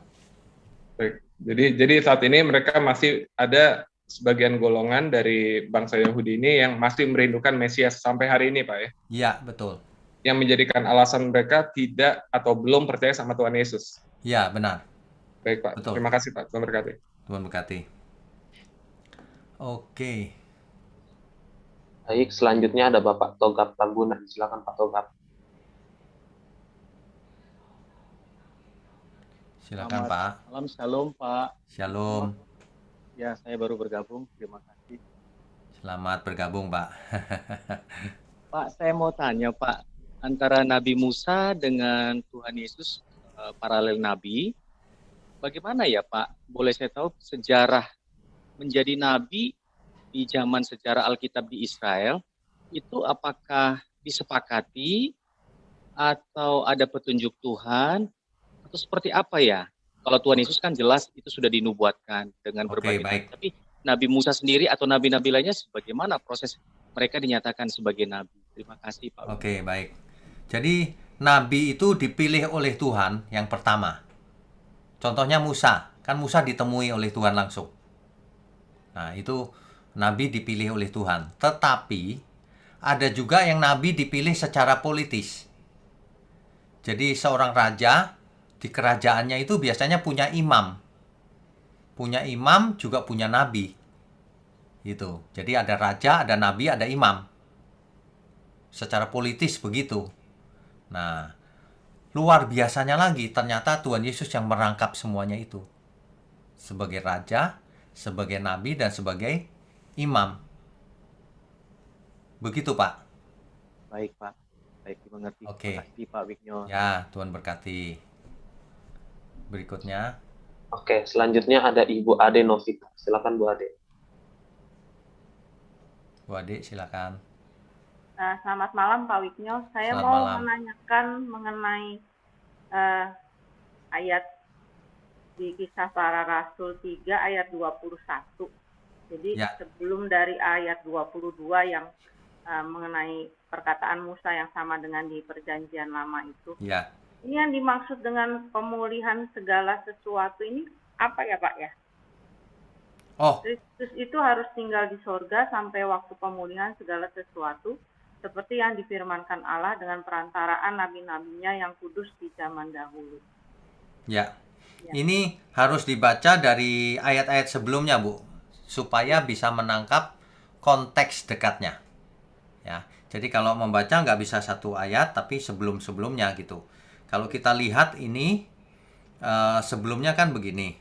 Baik. Jadi saat ini mereka masih ada sebagian golongan dari bangsa Yahudi ini yang masih merindukan Mesias sampai hari ini, Pak ya. Iya, betul. Yang menjadikan alasan mereka tidak atau belum percaya sama Tuhan Yesus. Iya, benar. Baik, Pak. Betul. Terima kasih, Pak. Tuhan berkati. Tuhan berkati. Oke. Baik, selanjutnya ada Bapak Togap Tambunan. Silakan Pak Togap. Silakan, Selamat Pak. malam, shalom Pak. Shalom. Ya, saya baru bergabung, terima kasih. Selamat bergabung, Pak. Pak, saya mau tanya Pak, antara Nabi Musa dengan Tuhan Yesus, paralel Nabi, bagaimana ya Pak? Boleh saya tahu sejarah menjadi Nabi di zaman sejarah Alkitab di Israel, itu apakah disepakati atau ada petunjuk Tuhan, atau seperti apa ya? Kalau Tuhan Yesus kan jelas itu sudah dinubuatkan dengan Oke, berbagai baik. Tapi Nabi Musa sendiri atau nabi-nabi lainnya bagaimana proses mereka dinyatakan sebagai nabi? Terima kasih Pak. Oke, baik. Jadi nabi itu dipilih oleh Tuhan yang pertama. Contohnya Musa, kan Musa ditemui oleh Tuhan langsung. Nah, itu nabi dipilih oleh Tuhan. Tetapi ada juga yang nabi dipilih secara politis. Jadi seorang raja di kerajaannya itu biasanya punya imam. Punya imam juga punya nabi. Gitu. Jadi ada raja, ada nabi, ada imam. Secara politis begitu. Nah, luar biasanya lagi ternyata Tuhan Yesus yang merangkap semuanya itu. Sebagai raja, sebagai nabi, dan sebagai imam. Begitu, Pak. Baik Pak, baik dimengerti. Oke. Terima kasih Pak Wigno. Ya, Tuhan berkati. Berikutnya. Oke, selanjutnya ada Ibu Ade Novita. Silakan Bu Ade. Bu Ade, silakan. Selamat malam Pak Wigno. Saya Selamat mau malam. menanyakan mengenai ayat di Kisah Para Rasul 3 ayat 21. Jadi Ya. sebelum dari ayat 22 yang mengenai perkataan Musa yang sama dengan di Perjanjian Lama itu. Ya. Ini yang dimaksud dengan pemulihan segala sesuatu ini apa ya Pak ya? Oh, Kristus itu harus tinggal di sorga sampai waktu pemulihan segala sesuatu, seperti yang difirmankan Allah dengan perantaraan nabi-nabinya yang kudus di zaman dahulu. ya. Ya. Ini harus dibaca dari ayat-ayat sebelumnya, Bu, supaya bisa menangkap konteks dekatnya. Ya. Jadi kalau membaca nggak bisa satu ayat, tapi sebelum-sebelumnya gitu. Kalau kita lihat ini sebelumnya kan begini.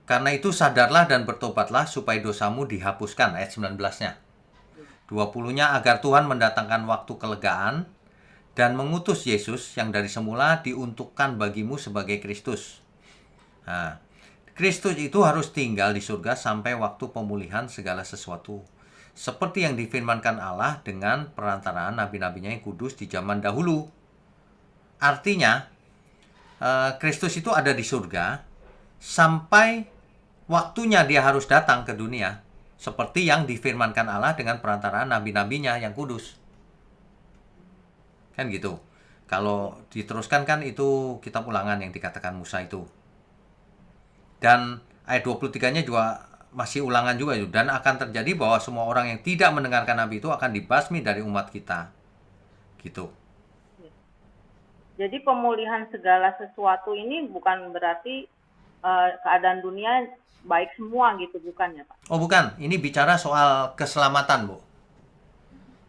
Karena itu sadarlah dan bertobatlah supaya dosamu dihapuskan, ayat 19-nya. 20-nya agar Tuhan mendatangkan waktu kelegaan dan mengutus Yesus yang dari semula diuntukkan bagimu sebagai Kristus. Nah, Kristus itu harus tinggal di surga sampai waktu pemulihan segala sesuatu. Seperti yang difirmankan Allah dengan perantaraan nabi-nabinya yang kudus di zaman dahulu. Artinya, Kristus itu ada di surga sampai waktunya dia harus datang ke dunia. Seperti yang difirmankan Allah dengan perantaraan nabi-nabinya yang kudus. Kan gitu. Kalau diteruskan kan itu kitab Ulangan yang dikatakan Musa itu. Dan ayat 23-nya juga masih ulangan juga itu. Dan akan terjadi bahwa semua orang yang tidak mendengarkan nabi itu akan dibasmi dari umat kita. Gitu. Jadi pemulihan segala sesuatu ini bukan berarti keadaan dunia baik semua gitu, bukan ya Pak? Oh bukan, ini bicara soal keselamatan, Bu.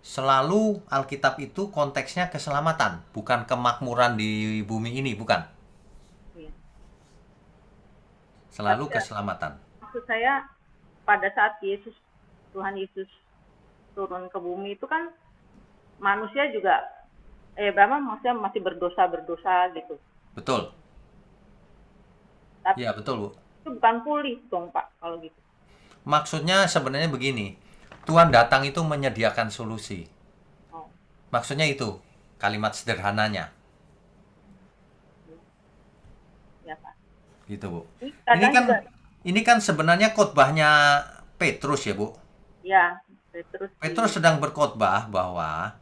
Selalu Alkitab itu konteksnya keselamatan, bukan kemakmuran di bumi ini, bukan. Iya. Selalu Tapi, keselamatan. Maksud saya pada saat Tuhan Yesus turun ke bumi itu kan manusia juga memang maksudnya masih berdosa gitu. Betul. Tapi Iya, betul, Bu. itu bukan pulih dong Pak kalau gitu. Maksudnya sebenarnya begini. Tuhan datang itu menyediakan solusi. Oh. Maksudnya itu kalimat sederhananya. Ya Pak. Gitu, Bu. Ini kadang juga, Ini kan sebenarnya khotbahnya Petrus ya, Bu. ya Petrus sedang berkhotbah bahwa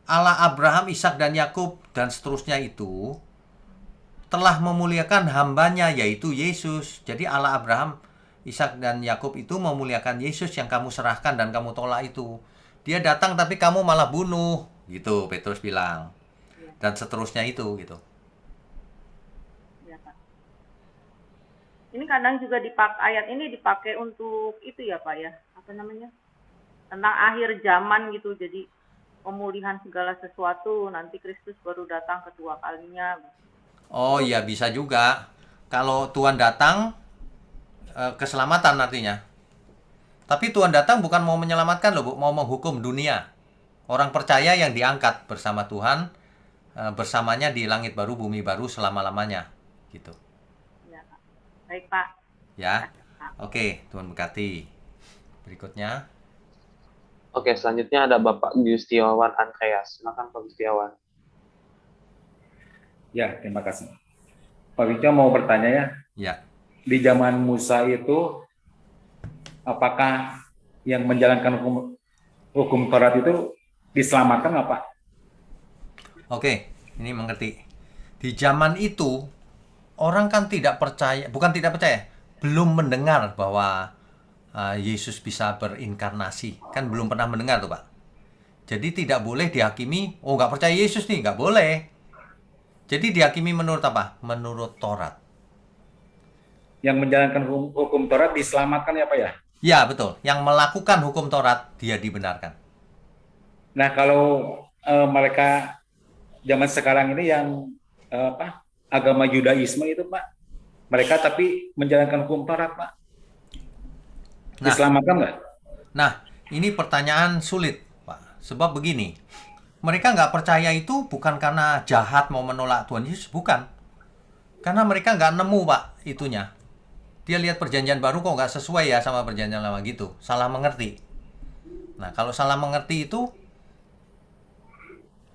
Allah Abraham, Ishak dan Yakub dan seterusnya itu telah memuliakan hambanya yaitu Yesus. Jadi Allah Abraham, Ishak dan Yakub itu memuliakan Yesus yang kamu serahkan dan kamu tolak itu. Dia datang tapi kamu malah bunuh, gitu Petrus bilang. Dan seterusnya itu gitu. ya Pak. Ini kadang juga ayat ini dipakai untuk itu ya Pak ya, apa namanya? Tentang akhir zaman gitu. Jadi pemulihan segala sesuatu, nanti Kristus baru datang kedua kalinya. Oh iya bisa juga. Kalau Tuhan datang keselamatan artinya. Tapi Tuhan datang bukan mau menyelamatkan loh, Bu, mau menghukum dunia. Orang percaya yang diangkat bersama Tuhan, bersamanya di langit baru, bumi baru selama-lamanya. Gitu. Ya, Pak. Baik Pak. Ya. Oke, Tuhan berkati. Berikutnya. Oke, selanjutnya ada Bapak Gustiawan Andreas. Silakan Pak Gustiawan. Ya, terima kasih. Pak Wicca mau bertanya ya. Ya. Di zaman Musa itu, apakah yang menjalankan hukum hukum Taurat itu diselamatkan nggak Pak? Oke, ini mengerti. Di zaman itu, orang kan tidak percaya, bukan tidak percaya, belum mendengar bahwa Yesus bisa berinkarnasi. Kan belum pernah mendengar tuh Pak. Jadi tidak boleh dihakimi, oh nggak percaya Yesus nih, nggak boleh. Jadi dihakimi menurut apa? Menurut Taurat. Yang menjalankan hukum Taurat diselamatkan ya Pak ya? Ya, betul. Yang melakukan hukum Taurat, dia dibenarkan. Nah, kalau mereka zaman sekarang ini yang agama Yudaisme itu Pak, mereka tapi menjalankan hukum Taurat Pak, Nah, diselamatkan nggak? Nah, ini pertanyaan sulit, Pak. Sebab begini, mereka nggak percaya itu bukan karena jahat mau menolak Tuhan Yesus, bukan. Karena mereka nggak nemu, Pak, itunya. Dia lihat perjanjian baru kok nggak sesuai ya sama perjanjian lama gitu. Salah mengerti. Nah, kalau salah mengerti itu,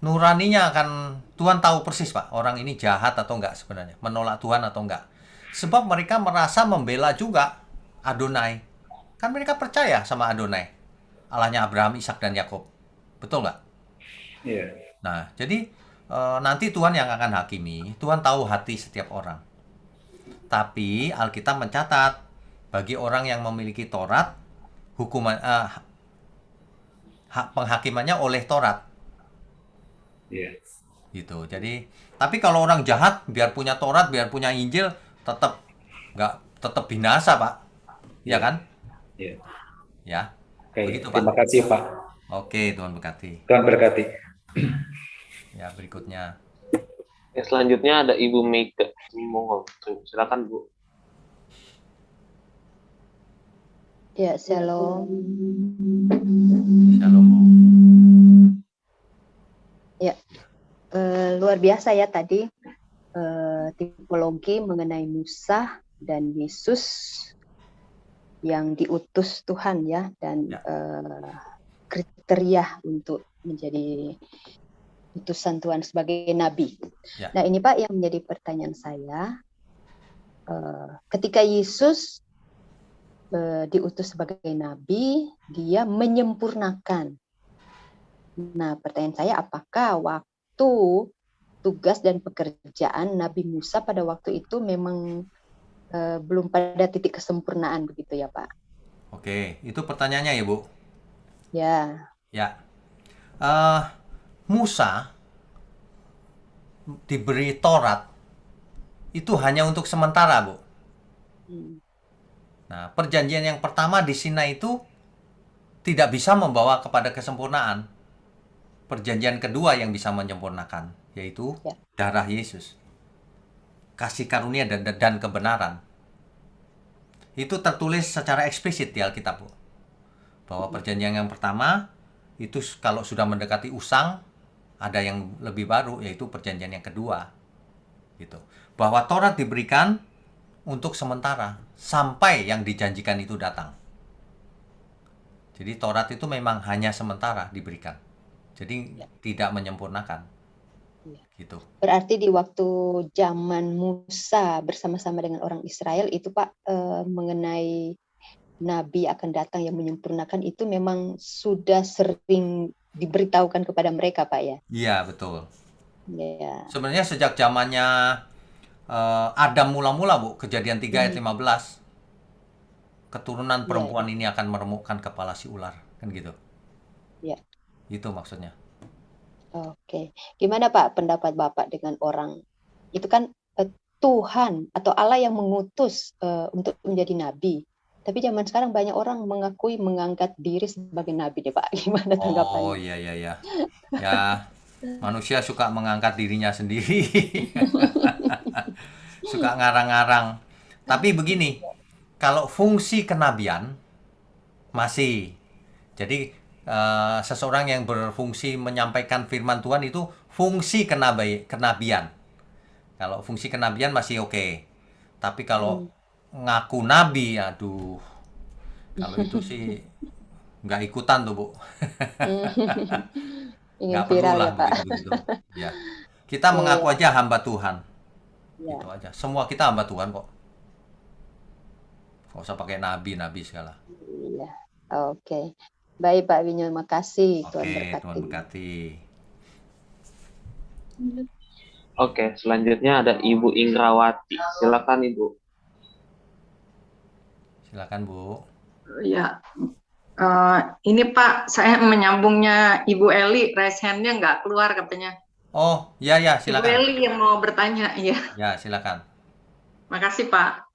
nuraninya akan, Tuhan tahu persis, Pak, orang ini jahat atau enggak sebenarnya. Menolak Tuhan atau enggak. Sebab mereka merasa membela juga Adonai. Kan mereka percaya sama Adonai. Allahnya Abraham, Ishak, dan Yakub. Betul nggak? Iya. Nah, jadi nanti Tuhan yang akan hakimi. Tuhan tahu hati setiap orang. Tapi Alkitab mencatat, bagi orang yang memiliki Taurat, hukuman hak penghakimannya oleh Taurat. Iya. Gitu. Jadi, tapi kalau orang jahat, biar punya Taurat, biar punya Injil, tetap tetap binasa, Pak. Ya kan? Iya. Ya. Oke, Begitu, Pak. terima kasih Pak. Oke, Tuhan berkati. Tuhan berkati. Ya, berikutnya. Selanjutnya ada Ibu Meika. Monggo, silakan Bu. Ya, shalom. Shalom, Bu. Ya, luar biasa ya tadi tipologi mengenai Musa dan Yesus yang diutus Tuhan ya, dan Ya. kriteria untuk menjadi utusan Tuhan sebagai nabi. Ya. Nah, ini Pak yang menjadi pertanyaan saya. Ketika Yesus diutus sebagai nabi, dia menyempurnakan. Nah, pertanyaan saya, apakah waktu tugas dan pekerjaan Nabi Musa pada waktu itu memang belum pada titik kesempurnaan begitu ya, Pak? Oke, itu pertanyaannya ya, Bu. Ya. Ya. Musa diberi Taurat itu hanya untuk sementara, Bu. Nah, perjanjian yang pertama di Sinai itu tidak bisa membawa kepada kesempurnaan. Perjanjian kedua yang bisa menyempurnakan, yaitu darah Yesus. Kasih karunia dan kebenaran. Itu tertulis secara eksplisit di Alkitab, Bu. Bahwa perjanjian yang pertama, itu kalau sudah mendekati usang, ada yang lebih baru, yaitu perjanjian yang kedua. Gitu. Bahwa Taurat diberikan untuk sementara, sampai yang dijanjikan itu datang. Jadi Taurat itu memang hanya sementara diberikan. Jadi tidak menyempurnakan. Gitu. Berarti di waktu zaman Musa bersama-sama dengan orang Israel itu Pak, mengenai Nabi akan datang yang menyempurnakan itu memang sudah sering diberitahukan kepada mereka Pak ya? Iya, betul. Ya. Sebenarnya sejak zamannya Adam mula-mula, Bu, Kejadian 3 ayat 15. Keturunan perempuan ini akan meremukkan kepala si ular, kan gitu. Ya. Itu maksudnya. Oke. Gimana Pak pendapat Bapak dengan orang itu kan Tuhan atau Allah yang mengutus untuk menjadi nabi. Tapi zaman sekarang banyak orang mengangkat diri sebagai nabi deh Pak. Gimana tanggapannya? Oh, iya. Ya, manusia suka mengangkat dirinya sendiri. Suka ngarang-ngarang. Tapi begini, kalau fungsi kenabian masih. Jadi seseorang yang berfungsi menyampaikan firman Tuhan itu fungsi kenabian. Kalau fungsi kenabian masih oke. Tapi kalau ngaku nabi, aduh. Kalau itu sih nggak ikutan tuh, Bu. Ingin Nggak viral perlulah ya Pak. begitu. Ya. Kita mengaku aja hamba Tuhan. Ya. Itu aja. Semua kita hamba Tuhan kok. Nggak usah pakai nabi segala. Iya. Oke. Baik Pak Winyo, makasih. Tuhan Oke, berkati. Tuhan berkati. Oke, selanjutnya ada Ibu Ingrawati. Silakan Ibu. Silakan, Bu. Ya, ini Pak, saya menyambungnya Ibu Eli, raise hand-nya nggak keluar katanya. Oh, ya, Ibu silakan. Eli yang mau bertanya, ya. Ya, silakan. Makasih Pak.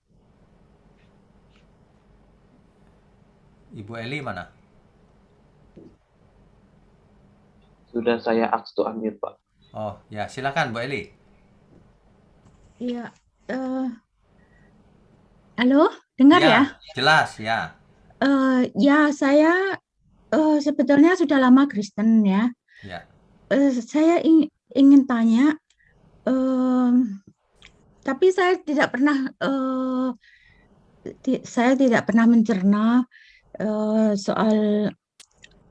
Ibu Eli mana? Sudah saya ask to unmute, Pak. Oh, ya, silakan Bu Eli. Iya, halo, dengar ya? Jelas, ya. Ya, saya sebetulnya sudah lama Kristen ya. Ya. Saya ingin tanya, tapi saya tidak pernah mencerna soal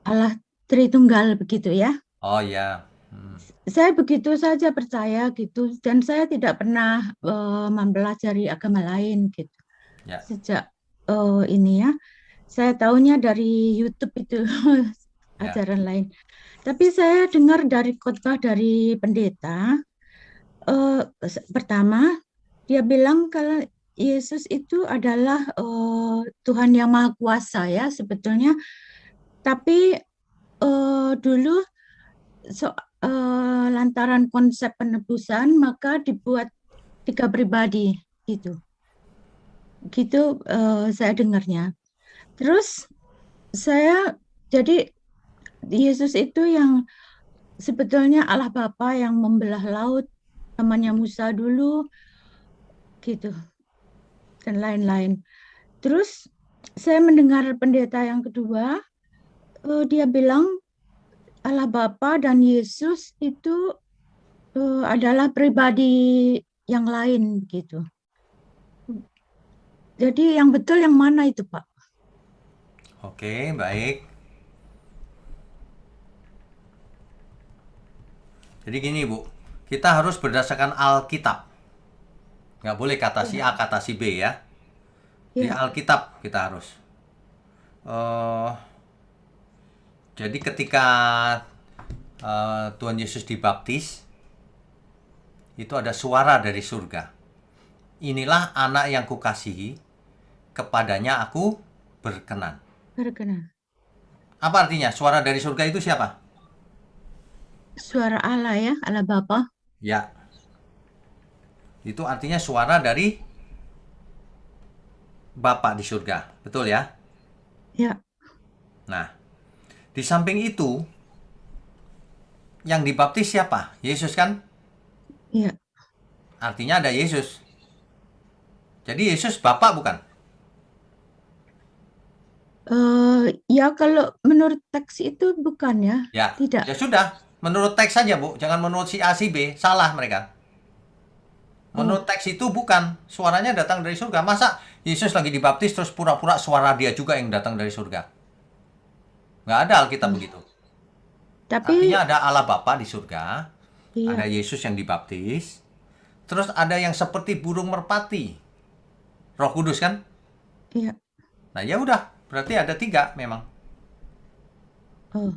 Allah Tritunggal begitu ya. Oh ya. Saya begitu saja percaya gitu, dan saya tidak pernah mempelajari agama lain gitu. Ya. Sejak ini ya, saya tahunya dari YouTube itu Ya. ajaran lain. Tapi saya dengar dari khotbah dari pendeta, pertama dia bilang kalau Yesus itu adalah Tuhan yang Maha Kuasa ya sebetulnya. Tapi dulu lantaran konsep penebusan maka dibuat 3 pribadi gitu. Gitu saya dengarnya. Terus saya jadi Yesus itu yang sebetulnya Allah Bapa yang membelah laut, namanya Musa dulu gitu. Dan lain-lain. Terus saya mendengar pendeta yang kedua, dia bilang Allah Bapa dan Yesus itu adalah pribadi yang lain gitu. Jadi yang betul yang mana itu, Pak? Oke, baik. Jadi gini, Bu. Kita harus berdasarkan Alkitab. Nggak boleh kata si A, kata si B ya. Di Alkitab kita harus. Jadi ketika Tuhan Yesus dibaptis, itu ada suara dari surga. Inilah anak yang kukasihi, kepadanya aku berkenan. Berkenan. Apa artinya? Suara dari surga itu siapa? Suara Allah ya, Allah Bapa. Ya. Itu artinya suara dari Bapa di surga. Betul ya? Ya. Nah, di samping itu, yang dibaptis siapa? Yesus kan? Iya. Artinya ada Yesus. Jadi Yesus Bapa bukan? Ya kalau menurut teks itu bukan ya. Ya. Tidak. Ya sudah. Menurut teks saja, Bu. Jangan menurut si A, si B. Salah mereka. Menurut teks itu bukan. Suaranya datang dari surga. Masa Yesus lagi dibaptis terus pura-pura suara dia juga yang datang dari surga? Nggak ada Alkitab begitu. Tapi Artinya ada Allah Bapa di surga. iya. Ada Yesus yang dibaptis. Terus ada yang seperti burung merpati. Roh Kudus kan? Iya. Nah ya udah. Berarti ada 3 memang. Oh.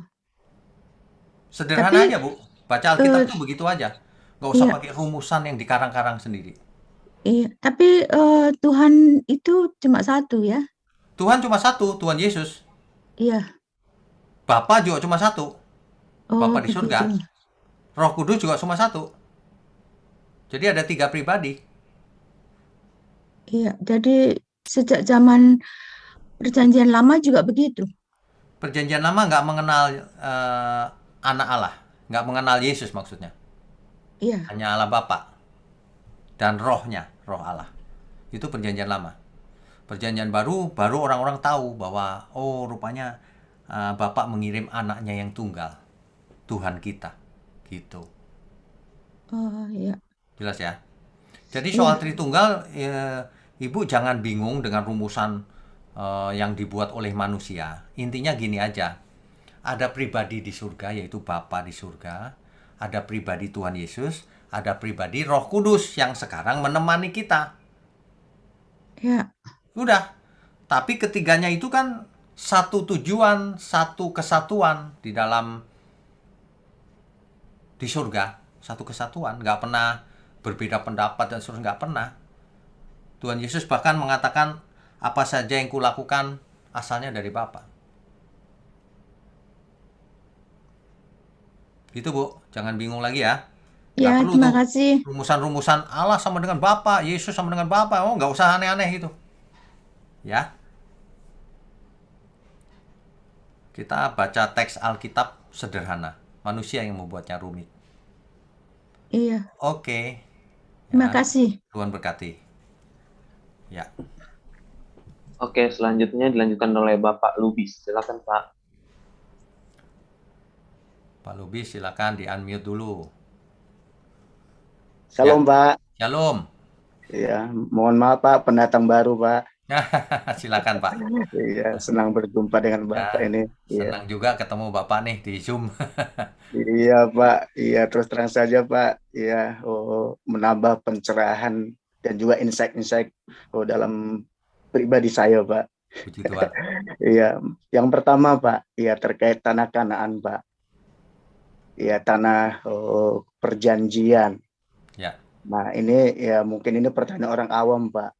Sederhana Tapi, aja, Bu. Baca Alkitab tuh begitu aja. Nggak usah iya. pakai rumusan yang dikarang-karang sendiri. Iya, tapi Tuhan itu cuma satu ya. Tuhan cuma satu, Tuhan Yesus. Iya. Bapa juga cuma satu. Oh, Bapa di begitu. surga. Roh Kudus juga cuma satu. Jadi ada 3 pribadi. Iya, jadi sejak zaman Perjanjian Lama juga begitu. Perjanjian Lama nggak mengenal anak Allah. Nggak mengenal Yesus maksudnya. Iya. Hanya Allah Bapa. Dan rohnya, roh Allah. Itu perjanjian lama. Perjanjian baru orang-orang tahu bahwa, oh rupanya Bapa mengirim anaknya yang tunggal. Tuhan kita. Gitu. Oh, iya. Jelas ya? Jadi soal Tritunggal, Ibu jangan bingung dengan rumusan yang dibuat oleh manusia. Intinya gini aja. Ada pribadi di surga, yaitu Bapa di surga. Ada pribadi Tuhan Yesus. Ada pribadi Roh Kudus yang sekarang menemani kita. Ya. Udah. Tapi ketiganya itu kan satu tujuan, satu kesatuan di surga, satu kesatuan, nggak pernah berbeda pendapat dan seterusnya, nggak pernah. Tuhan Yesus bahkan mengatakan apa saja yang kulakukan asalnya dari Bapa. Gitu Bu, jangan bingung lagi ya. Nggak Ya, perlu terima tuh kasih. rumusan-rumusan Allah sama dengan Bapa, Yesus sama dengan Bapa. Oh, nggak usah aneh-aneh gitu. Ya, kita baca teks Alkitab sederhana. Manusia yang membuatnya rumit. Iya, Oke. terima Ya, kasih. Tuhan berkati. Ya, Oke, selanjutnya dilanjutkan oleh Bapak Lubis. Silakan Pak. Pak Lubis silakan di-unmute dulu. Shalom Pak. Shalom. Ya, mohon maaf Pak, pendatang baru Pak. Silakan Pak. Iya, senang berjumpa dengan Bapak Ya, ini. Iya. senang juga ketemu Bapak nih di Zoom. Iya Pak, iya terus terang saja Pak. Iya, menambah pencerahan dan juga insight-insight dalam pribadi saya Pak. Puji Tuhan. Iya, yang pertama Pak, iya terkait tanah Kanaan Pak. Iya, tanah perjanjian. Ya. Nah, ini ya mungkin ini pertanyaan orang awam Pak.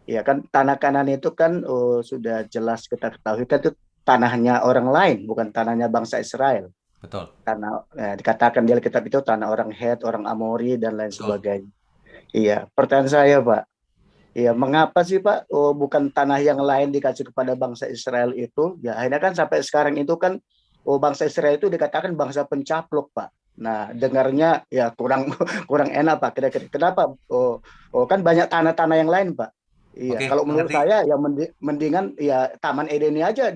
Ya kan tanah Kanaan itu kan sudah jelas kita ketahui kan itu tanahnya orang lain, bukan tanahnya bangsa Israel. Betul. Tanah dikatakan di Alkitab itu tanah orang Het, orang Amori dan lain Betul. sebagainya. Iya, pertanyaan saya Pak. Iya, mengapa sih Pak bukan tanah yang lain dikasih kepada bangsa Israel itu? Ya akhirnya kan sampai sekarang itu kan bangsa Israel itu dikatakan bangsa pencaplok Pak. Nah, dengarnya ya kurang kurang enak Pak. Kira-kira kenapa? Kan banyak tanah-tanah yang lain Pak. Iya, Oke, kalau menurut mengerti. saya ya mendingan ya Taman Eden ini aja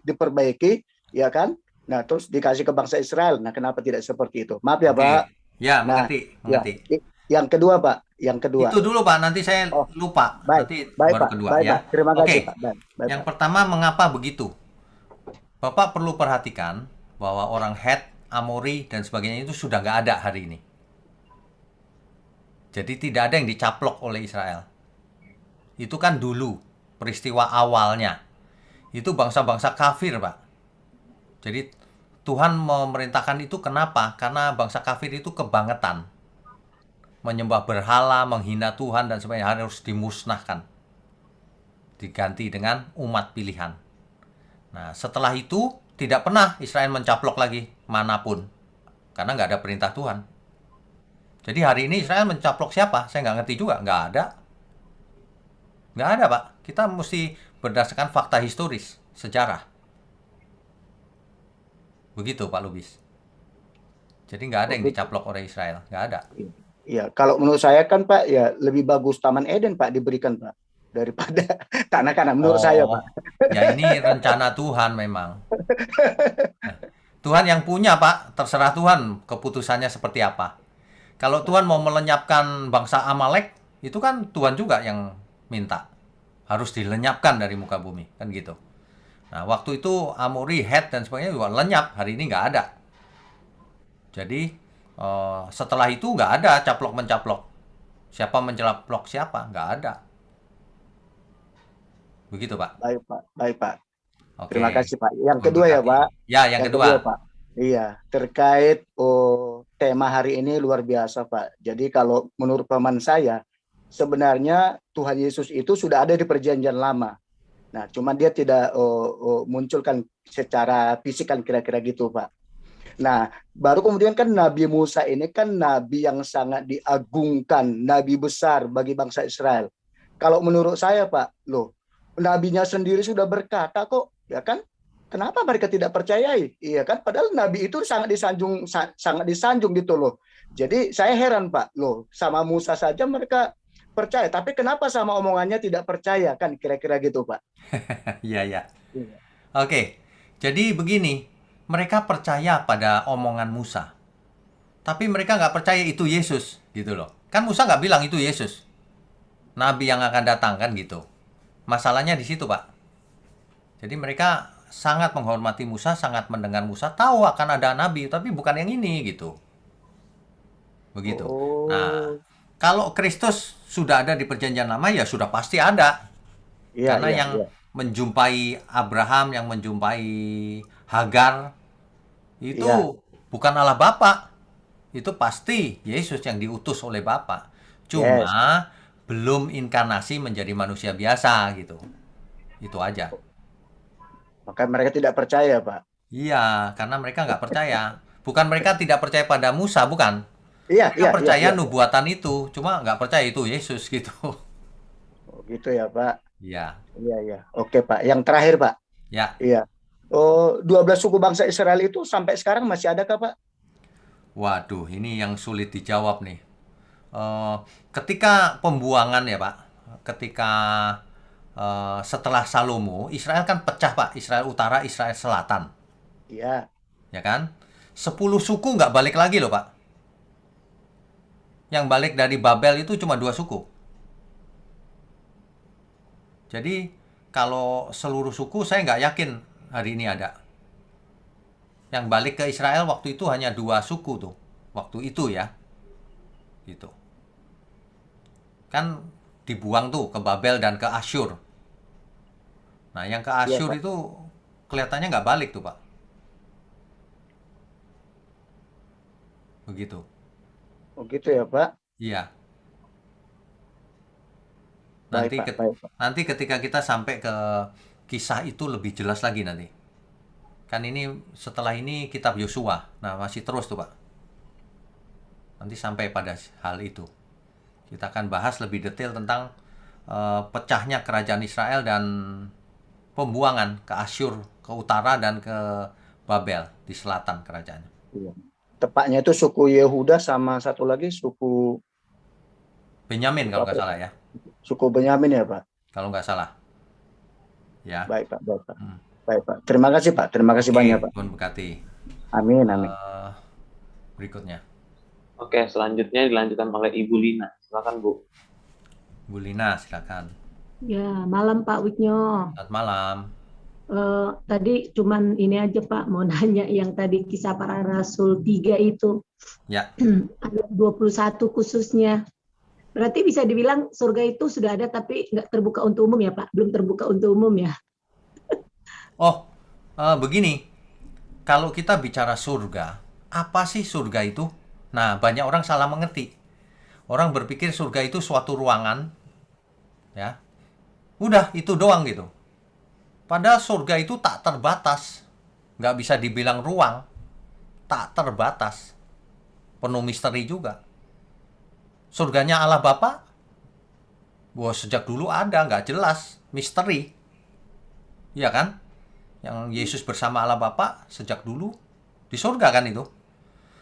diperbaiki, ya kan? Nah, terus dikasih ke bangsa Israel. Nah, kenapa tidak seperti itu? Maaf ya, Oke. Pak. Ya, Nah, mengerti, ya, mengerti. yang kedua, Pak. Yang kedua. Itu dulu Pak, nanti saya Oh, lupa. baik, Nanti baik baru Pak, kedua baik ya. Pak. Terima Oke. kasih Pak. Baik, Yang Pak. pertama, mengapa begitu? Bapak perlu perhatikan bahwa orang Het, Amori dan sebagainya itu sudah nggak ada hari ini. Jadi tidak ada yang dicaplok oleh Israel. Itu kan dulu peristiwa awalnya. Itu bangsa-bangsa kafir, Pak. Jadi Tuhan memerintahkan itu kenapa? Karena bangsa kafir itu kebangetan. Menyembah berhala, menghina Tuhan dan sebagainya harus dimusnahkan. Diganti dengan umat pilihan. Nah, setelah itu tidak pernah Israel mencaplok lagi manapun. Karena nggak ada perintah Tuhan. Jadi hari ini Israel mencaplok siapa? Saya nggak ngerti juga. Nggak ada. Nggak ada, Pak. Kita mesti berdasarkan fakta historis, sejarah. Begitu, Pak Lubis. Jadi nggak ada yang dicaplok oleh Israel. Nggak ada. Ya, kalau menurut saya kan Pak, ya lebih bagus Taman Eden Pak diberikan Pak daripada tanah Kanaan menurut saya Pak. Ya ini rencana Tuhan memang. Nah, Tuhan yang punya Pak, terserah Tuhan keputusannya seperti apa. Kalau Tuhan mau melenyapkan bangsa Amalek, itu kan Tuhan juga yang minta. Harus dilenyapkan dari muka bumi, kan gitu. Nah, waktu itu Amori, Het dan sebagainya juga lenyap, hari ini nggak ada. Jadi setelah itu nggak ada caplok-mencaplok. Siapa mencaplok siapa? Nggak ada. Begitu, Pak. Baik Pak, baik Pak. Oke. Terima kasih Pak. Yang kedua ya Pak. Ya, yang kedua. Pak. Iya, terkait tema hari ini luar biasa Pak. Jadi kalau menurut paman saya, sebenarnya Tuhan Yesus itu sudah ada di perjanjian lama. Nah, cuma dia tidak munculkan secara fisik kan kira-kira gitu Pak. Nah, baru kemudian kan Nabi Musa ini kan nabi yang sangat diagungkan, nabi besar bagi bangsa Israel. Kalau menurut saya Pak, loh, nabinya sendiri sudah berkata kok, ya kan? Kenapa mereka tidak percayai? Iya kan? Padahal nabi itu sangat disanjung gitu loh. Jadi saya heran Pak, loh, sama Musa saja mereka percaya, tapi kenapa sama omongannya tidak percaya kan? Kira-kira gitu Pak. Iya, ya. Oke, jadi begini, mereka percaya pada omongan Musa, tapi mereka nggak percaya itu Yesus, gitu loh. Kan Musa nggak bilang itu Yesus, Nabi yang akan datang, kan gitu. Masalahnya di situ, Pak. Jadi mereka sangat menghormati Musa, sangat mendengar Musa, tahu akan ada Nabi, tapi bukan yang ini, gitu. Begitu. Nah, kalau Kristus sudah ada di perjanjian lama, ya sudah pasti ada. Iya, Karena iya, yang iya. menjumpai Abraham, yang menjumpai Hagar, itu Iya. bukan Allah Bapa. Itu pasti Yesus yang diutus oleh Bapa. Cuma Yes. belum inkarnasi menjadi manusia biasa gitu. Itu aja. Maka mereka tidak percaya, Pak. Iya, karena mereka nggak percaya. Bukan mereka tidak percaya pada Musa, bukan. Iya, Mereka iya, iya, percaya iya. nubuatan itu, cuma nggak percaya itu Yesus gitu. Oh, gitu ya, Pak. Iya, Iya, iya. Oke, Pak. Yang terakhir, Pak. ya. Iya. Oh, 12 suku bangsa Israel itu sampai sekarang masih adakah, Pak? Waduh, ini yang sulit dijawab nih. Ketika pembuangan ya Pak, ketika setelah Salomo, Israel kan pecah Pak, Israel Utara, Israel Selatan, Iya. ya kan? 10 suku nggak balik lagi loh Pak. Yang balik dari Babel itu cuma 2 suku. Jadi kalau seluruh suku saya nggak yakin hari ini ada. Yang balik ke Israel waktu itu hanya 2 suku tuh, waktu itu ya, gitu. Kan dibuang tuh ke Babel dan ke Asyur. Nah, yang ke Iya, Asyur Pak. itu kelihatannya nggak balik tuh, Pak. Begitu. Oh, gitu ya, Pak. Iya. Baik, Nanti Pak. Baik, Pak. nanti ketika kita sampai ke kisah itu lebih jelas lagi nanti. Kan ini setelah ini kitab Yosua. Nah, masih terus tuh, Pak. Nanti sampai pada hal itu. Kita akan bahas lebih detail tentang pecahnya kerajaan Israel dan pembuangan ke Asyur, ke utara dan ke Babel di selatan kerajaannya. Iya. Tepatnya itu suku Yehuda sama satu lagi suku Benyamin kalau nggak apa? salah ya. Suku Benyamin ya, Pak. Kalau nggak salah. Ya. Baik, Pak. Baik, Pak. Hmm. Baik, Pak. Terima kasih, Pak. Terima kasih Oke, banyak, Pak. Tuhan berkati. Amin, amin. Berikutnya, Oke, selanjutnya dilanjutkan oleh Ibu Lina. Silakan, Bu. Bu Lina, silakan. Ya, malam Pak Wiknyo. Selamat malam. Tadi cuman ini aja Pak, mau nanya yang tadi kisah para rasul 3 itu, Ya, ayat 21 khususnya. Berarti bisa dibilang surga itu sudah ada tapi nggak terbuka untuk umum ya Pak? Belum terbuka untuk umum ya? oh, begini. Kalau kita bicara surga, apa sih surga itu? Nah, banyak orang salah mengerti. Orang berpikir surga itu suatu ruangan, ya. Udah, itu doang gitu. Padahal surga itu tak terbatas. Nggak bisa dibilang ruang. Tak terbatas. Penuh misteri juga. Surganya Allah Bapa, wah sejak dulu ada, nggak jelas. Misteri. Iya kan? Yang Yesus bersama Allah Bapa sejak dulu di surga kan itu.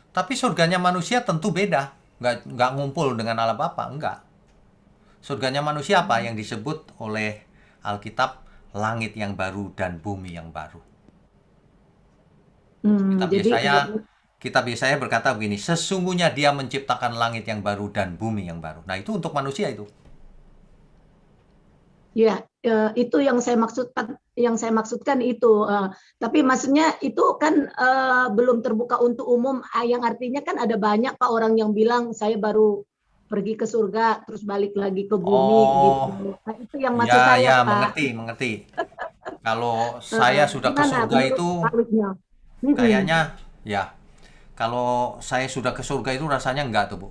Tapi surganya manusia tentu beda. Nggak ngumpul dengan Allah Bapa, enggak. Surganya manusia apa? Yang disebut oleh Alkitab langit yang baru dan bumi yang baru. Kitab Yesaya berkata begini, sesungguhnya Dia menciptakan langit yang baru dan bumi yang baru. Nah, itu untuk manusia itu. Ya, itu yang saya maksudkan itu. Tapi maksudnya itu kan belum terbuka untuk umum, yang artinya kan ada banyak Pak orang yang bilang saya baru pergi ke surga terus balik lagi ke bumi gitu. Nah, itu yang maksud saya Pak. Mengerti. Kalau saya sudah ke surga itu kayaknya ya. Kalau saya sudah ke surga itu rasanya enggak tuh, Bu.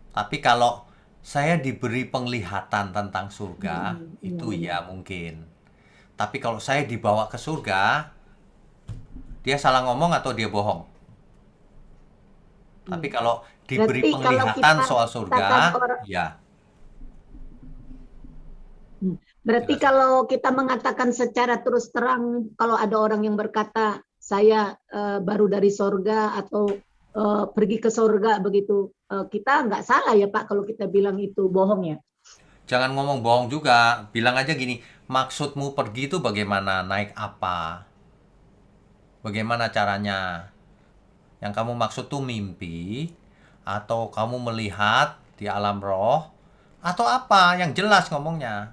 Tapi kalau saya diberi penglihatan tentang surga, itu ya mungkin. Tapi kalau saya dibawa ke surga, dia salah ngomong atau dia bohong? Tapi kalau diberi penglihatan soal surga, ya. Berarti kalau kita mengatakan secara terus terang, kalau ada orang yang berkata, saya baru dari surga atau pergi ke surga begitu, kita nggak salah ya Pak kalau kita bilang itu bohong ya? Jangan ngomong bohong juga, bilang aja gini, maksudmu pergi itu bagaimana, naik apa, bagaimana caranya, yang kamu maksud tuh mimpi, atau kamu melihat di alam roh, atau apa, yang jelas ngomongnya,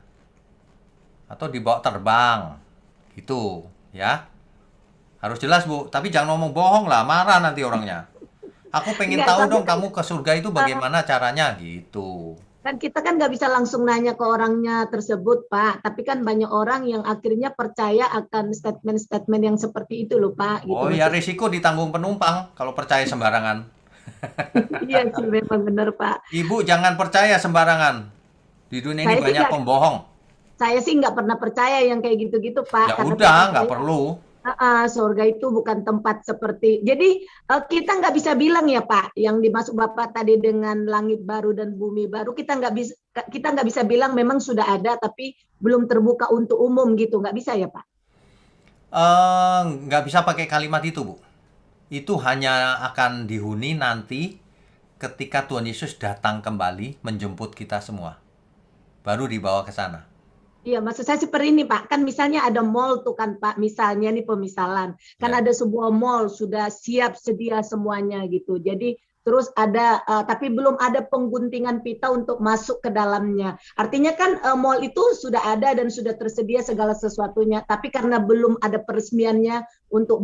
atau dibawa terbang, gitu, ya. Harus jelas Bu, tapi jangan ngomong bohong lah, marah nanti orangnya. Aku pengen tahu dong kamu ke surga itu bagaimana caranya gitu. Kan kita kan nggak bisa langsung nanya ke orangnya tersebut, Pak. Tapi kan banyak orang yang akhirnya percaya akan statement-statement yang seperti itu loh, Pak. Gitu Oh ya, maksud. risiko ditanggung penumpang kalau percaya sembarangan. Iya sih, memang benar, Pak. Ibu jangan percaya sembarangan. Di dunia ini Saya sih banyak nggak, pembohong. saya sih nggak pernah percaya yang kayak gitu-gitu, Pak. Ya Karena udah, bagi nggak saya, perlu. surga itu bukan tempat seperti. Jadi kita nggak bisa bilang ya, Pak, yang dimaksud Bapak tadi dengan langit baru dan bumi baru, kita nggak bisa bilang memang sudah ada tapi belum terbuka untuk umum gitu, nggak bisa ya, Pak? Nggak bisa pakai kalimat itu, Bu. Itu hanya akan dihuni nanti ketika Tuhan Yesus datang kembali menjemput kita semua. Baru dibawa ke sana. Iya, maksud saya seperti ini, Pak. Kan misalnya ada mall tuh kan, Pak. Misalnya nih pemisalan. Kan Ya. ada sebuah mall sudah siap sedia semuanya gitu. Jadi terus ada tapi belum ada pengguntingan pita untuk masuk ke dalamnya. Artinya kan mall itu sudah ada dan sudah tersedia segala sesuatunya. Tapi karena belum ada peresmiannya untuk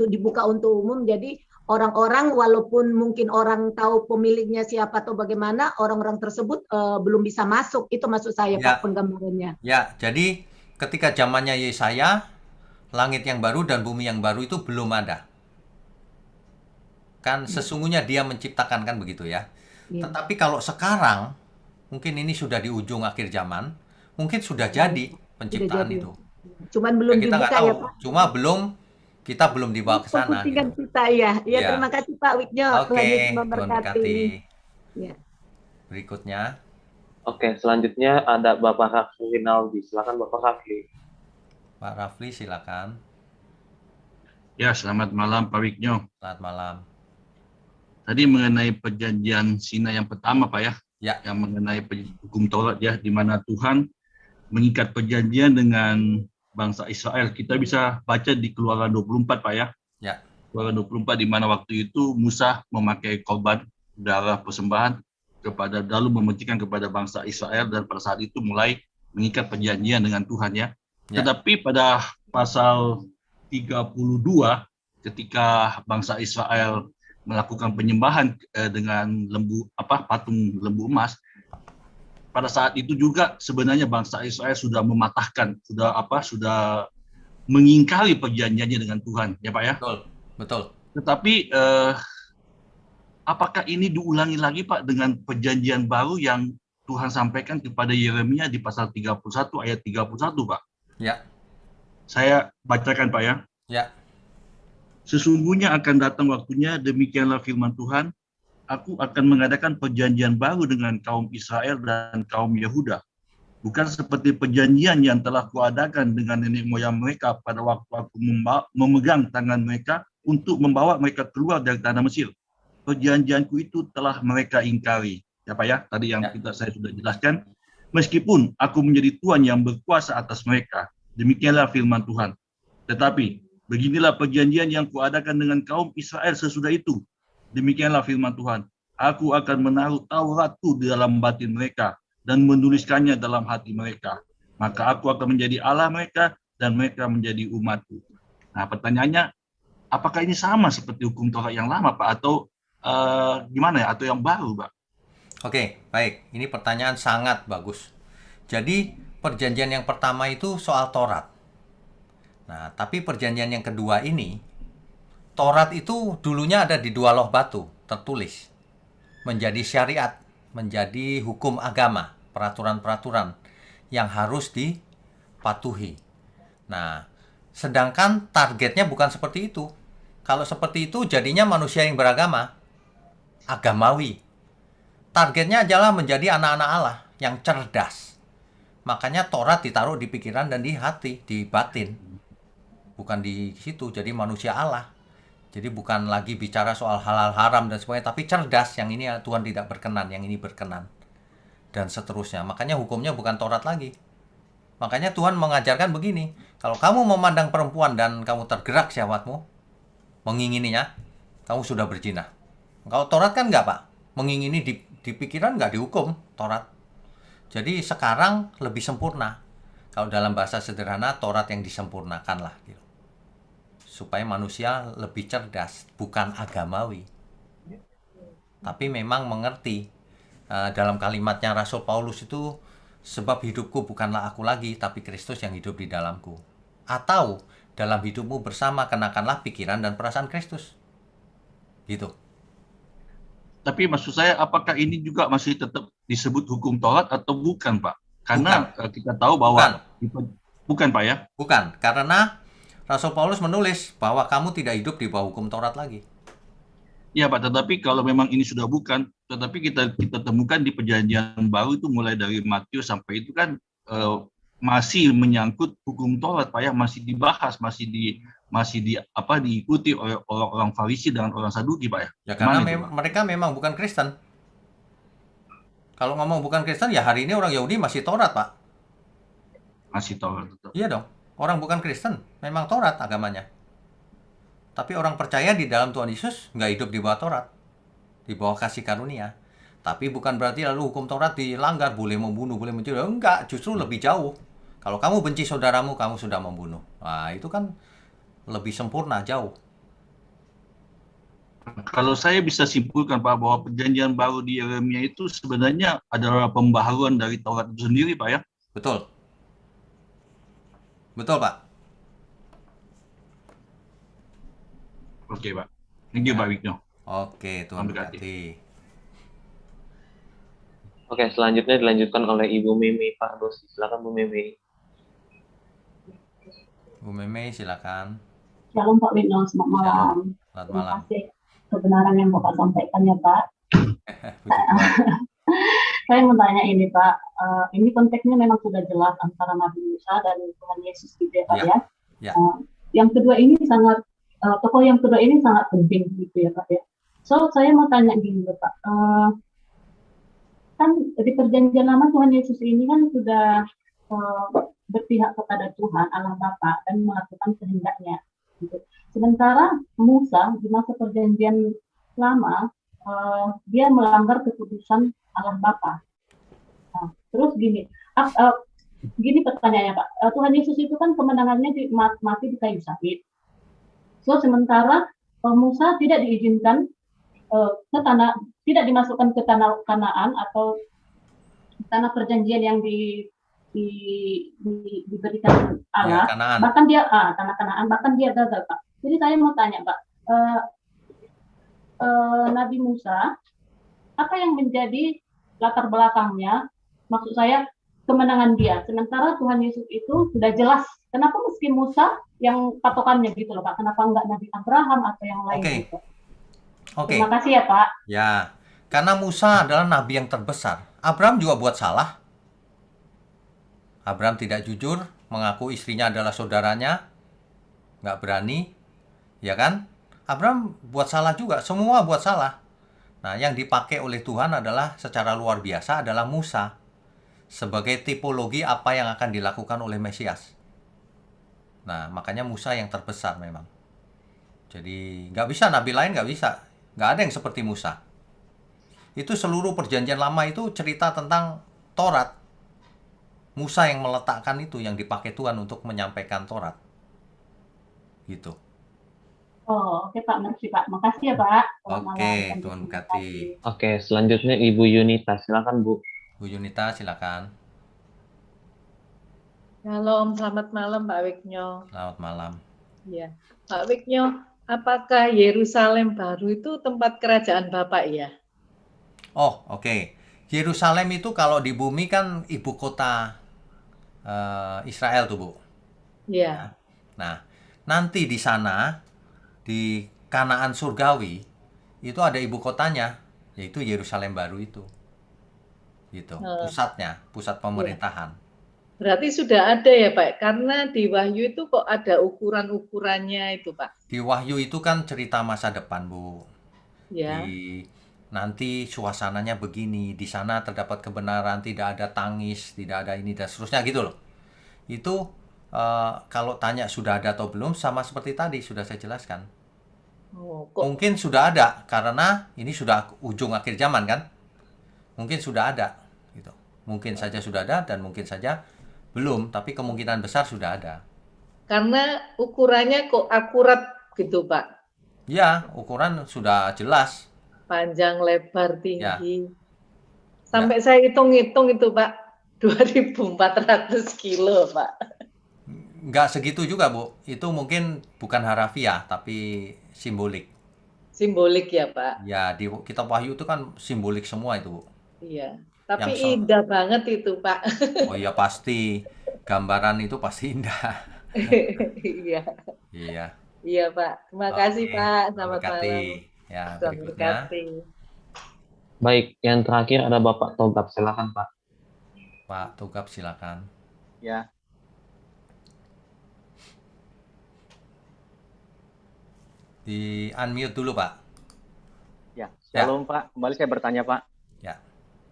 dibuka untuk umum, jadi orang-orang walaupun mungkin orang tahu pemiliknya siapa atau bagaimana, orang-orang tersebut belum bisa masuk. Itu maksud saya, Ya. Pak, penggambarannya. Ya, jadi ketika zamannya Yesaya, langit yang baru dan bumi yang baru itu belum ada. Kan sesungguhnya dia menciptakan, kan begitu ya. Iya. Tetapi kalau sekarang, mungkin ini sudah di ujung akhir zaman, mungkin sudah jadi penciptaan jadi. itu. Cuman Ya, belum kita nggak dibuka tahu, ya, Pak. cuma kita belum dibawa ke sana Kepentingan gitu. kita ya. Ya, Ya. terima kasih Pak Wiknyo. Oke, Tuhan Yesus Tuhan memberkati. berkati. Ya. Berikutnya, Oke, selanjutnya ada Bapak Rafli Rinaldi. Silakan Bapak Rafli. Pak Rafli silakan. Ya, selamat malam Pak Wiknyo. Selamat malam. Tadi mengenai perjanjian Sinai yang pertama Pak ya, Ya. yang mengenai hukum Taurat ya, di mana Tuhan mengikat perjanjian dengan bangsa Israel. Kita bisa baca di Keluaran 24 Pak ya. Ya. Keluaran 24 di mana waktu itu Musa memakai korban darah persembahan lalu mementingkan kepada bangsa Israel, dan pada saat itu mulai mengikat perjanjian dengan Tuhan ya. Ya. Tetapi pada pasal 32 ketika bangsa Israel melakukan penyembahan dengan patung lembu emas, pada saat itu juga sebenarnya bangsa Israel sudah mematahkan, sudah mengingkari perjanjiannya dengan Tuhan, ya Pak ya. Betul. Tetapi apakah ini diulangi lagi Pak dengan perjanjian baru yang Tuhan sampaikan kepada Yeremia di pasal 31 ayat 31 Pak? Ya. Saya bacakan Pak ya. Ya. Sesungguhnya akan datang waktunya, demikianlah firman Tuhan, aku akan mengadakan perjanjian baru dengan kaum Israel dan kaum Yehuda. Bukan seperti perjanjian yang telah kuadakan dengan nenek moyang mereka pada waktu aku memegang tangan mereka untuk membawa mereka keluar dari tanah Mesir. Perjanjianku itu telah mereka ingkari. Ya Pak ya, tadi yang saya sudah jelaskan. Meskipun aku menjadi Tuhan yang berkuasa atas mereka, demikianlah firman Tuhan. Tetapi beginilah perjanjian yang kuadakan dengan kaum Israel sesudah itu. Demikianlah firman Tuhan. Aku akan menaruh Tauratku di dalam batin mereka dan menuliskannya dalam hati mereka. Maka aku akan menjadi Allah mereka dan mereka menjadi umatku. Nah, pertanyaannya, apakah ini sama seperti hukum Taurat yang lama, Pak? Atau gimana ya? Atau yang baru, Pak? Oke, baik. Ini pertanyaan sangat bagus. Jadi, perjanjian yang pertama itu soal Taurat. Nah, tapi perjanjian yang kedua ini, Taurat itu dulunya ada di 2 loh batu, tertulis. Menjadi syariat, menjadi hukum agama, peraturan-peraturan yang harus dipatuhi. Nah, sedangkan targetnya bukan seperti itu. Kalau seperti itu jadinya manusia yang beragama, agamawi. Targetnya adalah menjadi anak-anak Allah yang cerdas. Makanya Taurat ditaruh di pikiran dan di hati, di batin. Bukan di situ, jadi manusia Allah. Jadi bukan lagi bicara soal halal haram dan sebagainya, tapi cerdas, yang ini Tuhan tidak berkenan, yang ini berkenan. Dan seterusnya. Makanya hukumnya bukan Taurat lagi. Makanya Tuhan mengajarkan begini, kalau kamu memandang perempuan dan kamu tergerak syahwatmu, mengingininya, kamu sudah berzina. Kalau Taurat kan enggak Pak, mengingini di pikiran enggak dihukum Taurat. Jadi sekarang lebih sempurna. Kalau dalam bahasa sederhana, Taurat yang disempurnakan lah gitu. Supaya manusia lebih cerdas, bukan agamawi. Tapi memang mengerti dalam kalimatnya Rasul Paulus itu, sebab hidupku bukanlah aku lagi, tapi Kristus yang hidup di dalamku. Atau dalam hidupmu bersama kenakanlah pikiran dan perasaan Kristus. Gitu. Tapi maksud saya, apakah ini juga masih tetap disebut hukum Taurat atau bukan, Pak? Karena kita tahu bahwa bukan, Pak ya? Bukan, karena Rasul Paulus menulis bahwa kamu tidak hidup di bawah hukum Taurat lagi. Ya Pak, tetapi kalau memang ini sudah bukan, tetapi kita temukan di Perjanjian Baru itu mulai dari Matius sampai itu kan masih menyangkut hukum Taurat, Pak ya, masih dibahas, masih diikuti oleh orang Farisi dan orang Saduki, Pak ya. Ya karena mereka memang bukan Kristen. Kalau ngomong bukan Kristen, ya hari ini orang Yahudi masih Taurat, Pak. Masih Taurat. Iya dong, orang bukan Kristen, memang Taurat agamanya. Tapi orang percaya di dalam Tuhan Yesus nggak hidup di bawah Taurat, di bawah kasih karunia. Tapi bukan berarti lalu hukum Taurat dilanggar, boleh membunuh, boleh mencuri. Enggak, justru lebih jauh. Kalau kamu benci saudaramu, kamu sudah membunuh. Nah, itu kan lebih sempurna, jauh. Kalau saya bisa simpulkan, Pak, bahwa Perjanjian Baru di Yeremia itu sebenarnya adalah pembaharuan dari Taurat itu sendiri, Pak ya. Betul. Betul, Pak. Oke, Pak. Thank you, Pak Wigno. Oke, Tuhan berkati. Oke, selanjutnya dilanjutkan oleh Ibu Meme Fardosi. Silakan Bu Meme. Bu Meme, silakan. Shalom Pak Wigno, selamat malam. Selamat Terima malam. kasih kebenaran yang Bapak sampaikan ya Pak. Saya mau tanya ini Pak, ini konteksnya memang sudah jelas antara Nabi Musa dan Tuhan Yesus gitu ya Pak ya. Ya. Yang kedua ini sangat, tokoh yang kedua ini sangat penting gitu ya Pak ya. So saya mau tanya gini Pak, kan di Perjanjian Lama Tuhan Yesus ini kan sudah berpihak kepada Tuhan Allah Bapa dan melakukan kehendaknya. Gitu. Sementara Musa di masa Perjanjian Lama dia melanggar keputusan Allah Bapa. Nah, terus gini pertanyaannya Pak, Tuhan Yesus itu kan kemenangannya mati di kayu salib. So sementara Musa tidak diizinkan tidak dimasukkan ke tanah Kanaan atau tanah perjanjian yang diberikan Allah, ya, bahkan dia tanah Kanaan, bahkan dia gagal Pak. Jadi saya mau tanya Pak, Nabi Musa, apa yang menjadi latar belakangnya? Maksud saya kemenangan dia. Sementara Tuhan Yesus itu sudah jelas. Kenapa meski Musa yang patokannya gitu loh Pak? Kenapa enggak Nabi Abraham atau yang lain gitu? Oke. Terima kasih ya Pak. Ya, karena Musa adalah nabi yang terbesar. Abraham juga buat salah. Abraham tidak jujur, mengaku istrinya adalah saudaranya, nggak berani, ya kan? Abraham buat salah juga, semua buat salah. Nah, yang dipakai oleh Tuhan adalah secara luar biasa adalah Musa sebagai tipologi apa yang akan dilakukan oleh Mesias. Nah, makanya Musa yang terbesar memang. Jadi nggak bisa nabi lain, nggak bisa. Nggak ada yang seperti Musa. Itu seluruh Perjanjian Lama itu cerita tentang Taurat. Musa yang meletakkan itu, yang dipakai Tuhan untuk menyampaikan Taurat. Gitu. Oh, oke Pak, merci Pak. Makasih ya Pak. Oke, Tuhan berkati. Oke, selanjutnya Ibu Yunita. Silakan Bu. Bu Yunita, silakan. Shalom, selamat malam Pak Wigno. Selamat malam. Ya, Pak Wigno, apakah Yerusalem baru itu tempat kerajaan Bapak ya? Oh, oke. Yerusalem itu kalau di bumi kan ibu kota Israel tuh, Bu. Iya. Nah, nanti di sana, di Kanaan surgawi, itu ada ibu kotanya, yaitu Yerusalem baru itu. Gitu, pusatnya, pusat pemerintahan. Berarti sudah ada ya Pak, karena di Wahyu itu kok ada ukuran-ukurannya itu Pak. Di Wahyu itu kan cerita masa depan, Bu. Ya. Nanti suasananya begini, di sana terdapat kebenaran, tidak ada tangis, tidak ada ini dan seterusnya gitu loh. Itu kalau tanya sudah ada atau belum, sama seperti tadi sudah saya jelaskan. Mungkin sudah ada karena ini sudah ujung akhir zaman kan. Mungkin sudah ada gitu. Mungkin saja sudah ada dan mungkin saja belum, tapi kemungkinan besar sudah ada. Karena ukurannya kok akurat gitu Pak. Ya, ukuran sudah jelas. Panjang, lebar, tinggi. Sampai saya hitung-hitung itu Pak, 2.400 kilo Pak. Nggak segitu juga, Bu. Itu mungkin bukan harafiah, tapi simbolik. Simbolik ya Pak. Ya, di kitab Wahyu itu kan simbolik semua itu, Bu. Iya, tapi Yang indah banget itu Pak. Oh iya pasti, gambaran itu pasti indah. Iya, Iya. iya Pak. Terima kasih Oke, Pak. Tuhan Selamat berkati. malam. Ya, Tuhan berikutnya. berkati. Baik, yang terakhir ada Bapak Togap, silakan Pak. Pak Togap silakan. Ya, Di unmute dulu, Pak. ya. Shalom Pak. Kembali saya bertanya Pak. Ya.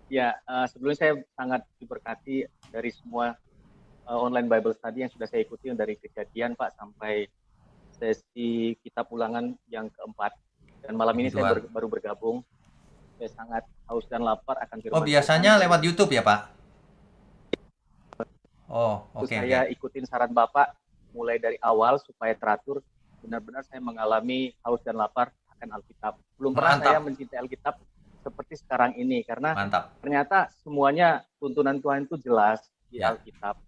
Ya, sebelumnya saya sangat diberkati dari semua online Bible study yang sudah saya ikuti dari Kejadian Pak sampai sesi kitab ulangan yang keempat. Dan malam ini Puji saya Tuhan. baru bergabung. Saya sangat haus dan lapar akan firman Oh, biasanya lewat YouTube ya, Pak? Oh, oke. Saya ikutin saran Bapak mulai dari awal supaya teratur. Benar-benar saya mengalami haus dan lapar akan Alkitab. Belum pernah Mantap. saya mencintai Alkitab seperti sekarang ini karena Mantap. ternyata semuanya tuntunan Tuhan itu jelas di Ya. Alkitab.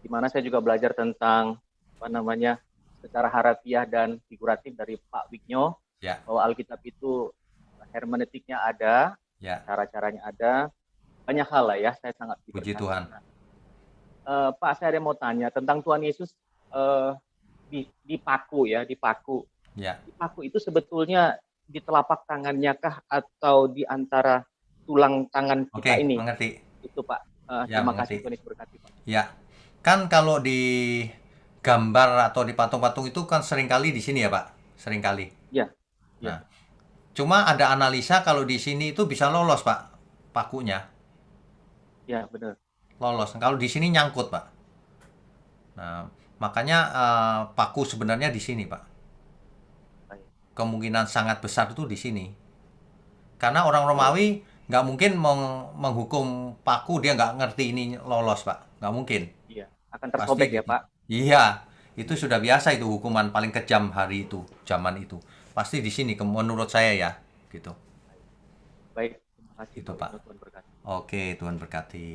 Di mana saya juga belajar tentang secara harafiah dan figuratif dari Pak Wignyo Ya. bahwa Alkitab itu hermeneutiknya ada, Ya. cara-caranya ada, banyak hal lah ya. Saya sangat Puji diberkati. Tuhan. Pak, saya ada mau tanya tentang Tuhan Yesus dipaku ya, dipaku. Ya. Dipaku itu sebetulnya di telapak tangannya kah atau di antara tulang tangan kita Oke, ini? mengerti. Itu Pak. Ya, Terima mengerti. kasih Tuhan Yesus berkati Pak. Ya. Kan kalau di gambar atau di patung-patung itu kan seringkali di sini ya, Pak? Seringkali. Ya. Nah, cuma ada analisa kalau di sini itu bisa lolos, Pak, pakunya. Ya, benar. Lolos. Kalau di sini nyangkut, Pak. Nah, makanya paku sebenarnya di sini, Pak. Kemungkinan sangat besar itu di sini. Karena orang Romawi nggak mungkin menghukum paku, dia nggak ngerti ini lolos, Pak. Nggak mungkin. Iya, akan tersobek ya, Pak. Iya, itu sudah biasa itu hukuman paling kejam hari itu, zaman itu. Pasti di sini, menurut saya ya, gitu. Baik, terima kasih. Itu, Pak. Tuhan berkati. Oke, Tuhan berkati.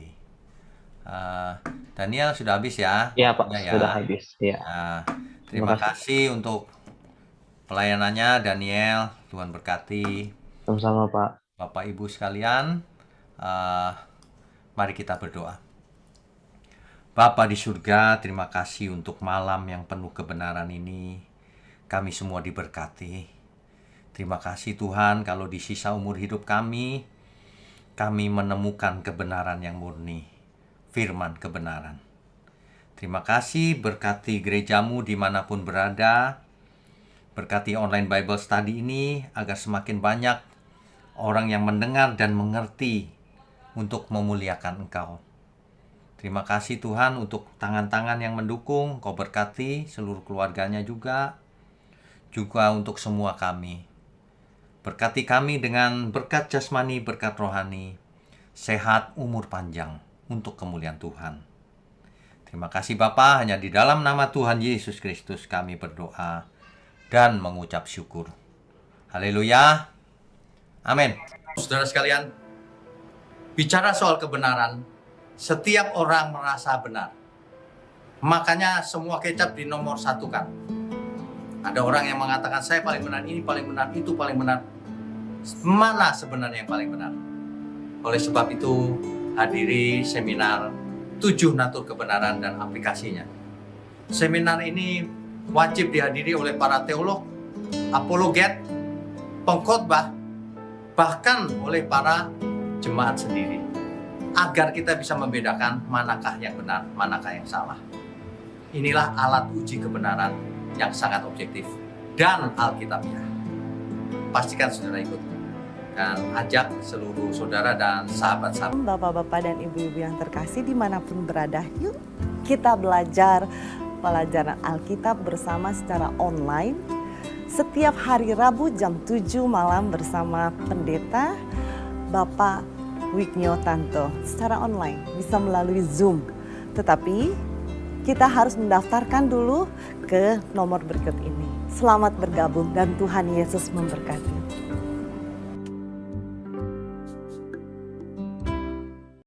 Daniel sudah habis ya? Iya Pak, Ya. sudah habis. Ya. Terima Terima kasih untuk pelayanannya Daniel. Tuhan berkati. Sama-sama Pak. Bapak Ibu sekalian, mari kita berdoa. Bapa di surga, terima kasih untuk malam yang penuh kebenaran ini. Kami semua diberkati. Terima kasih Tuhan kalau di sisa umur hidup kami menemukan kebenaran yang murni, firman kebenaran. Terima kasih, berkati gerejamu dimanapun berada. Berkati online Bible Study ini agar semakin banyak orang yang mendengar dan mengerti untuk memuliakan Engkau. Terima kasih Tuhan untuk tangan-tangan yang mendukung. Kau berkati seluruh keluarganya juga untuk semua kami. Berkati kami dengan berkat jasmani, berkat rohani, sehat, umur panjang untuk kemuliaan Tuhan. Terima kasih Bapa, hanya di dalam nama Tuhan Yesus Kristus kami berdoa dan mengucap syukur. Haleluya. Amin. Saudara sekalian, bicara soal kebenaran, setiap orang merasa benar. Makanya semua kecap dinomor satukan. Ada orang yang mengatakan saya paling benar, ini paling benar, itu paling benar. Mana sebenarnya yang paling benar? Oleh sebab itu, hadiri seminar 7 natur kebenaran dan aplikasinya. Seminar ini wajib dihadiri oleh para teolog, apologet, pengkhotbah, bahkan oleh para jemaat sendiri. Agar kita bisa membedakan manakah yang benar, manakah yang salah. Inilah alat uji kebenaran yang sangat objektif dan alkitabiah. Pastikan saudara ikut dan ajak seluruh saudara dan sahabat-sahabat. Bapak-bapak dan ibu-ibu yang terkasih dimanapun berada, yuk kita belajar pelajaran Alkitab bersama secara online setiap hari Rabu jam 7 malam bersama pendeta Bapak Wignyo Tanto secara online, bisa melalui Zoom. Tetapi kita harus mendaftarkan dulu ke nomor berikut ini. Selamat bergabung dan Tuhan Yesus memberkati.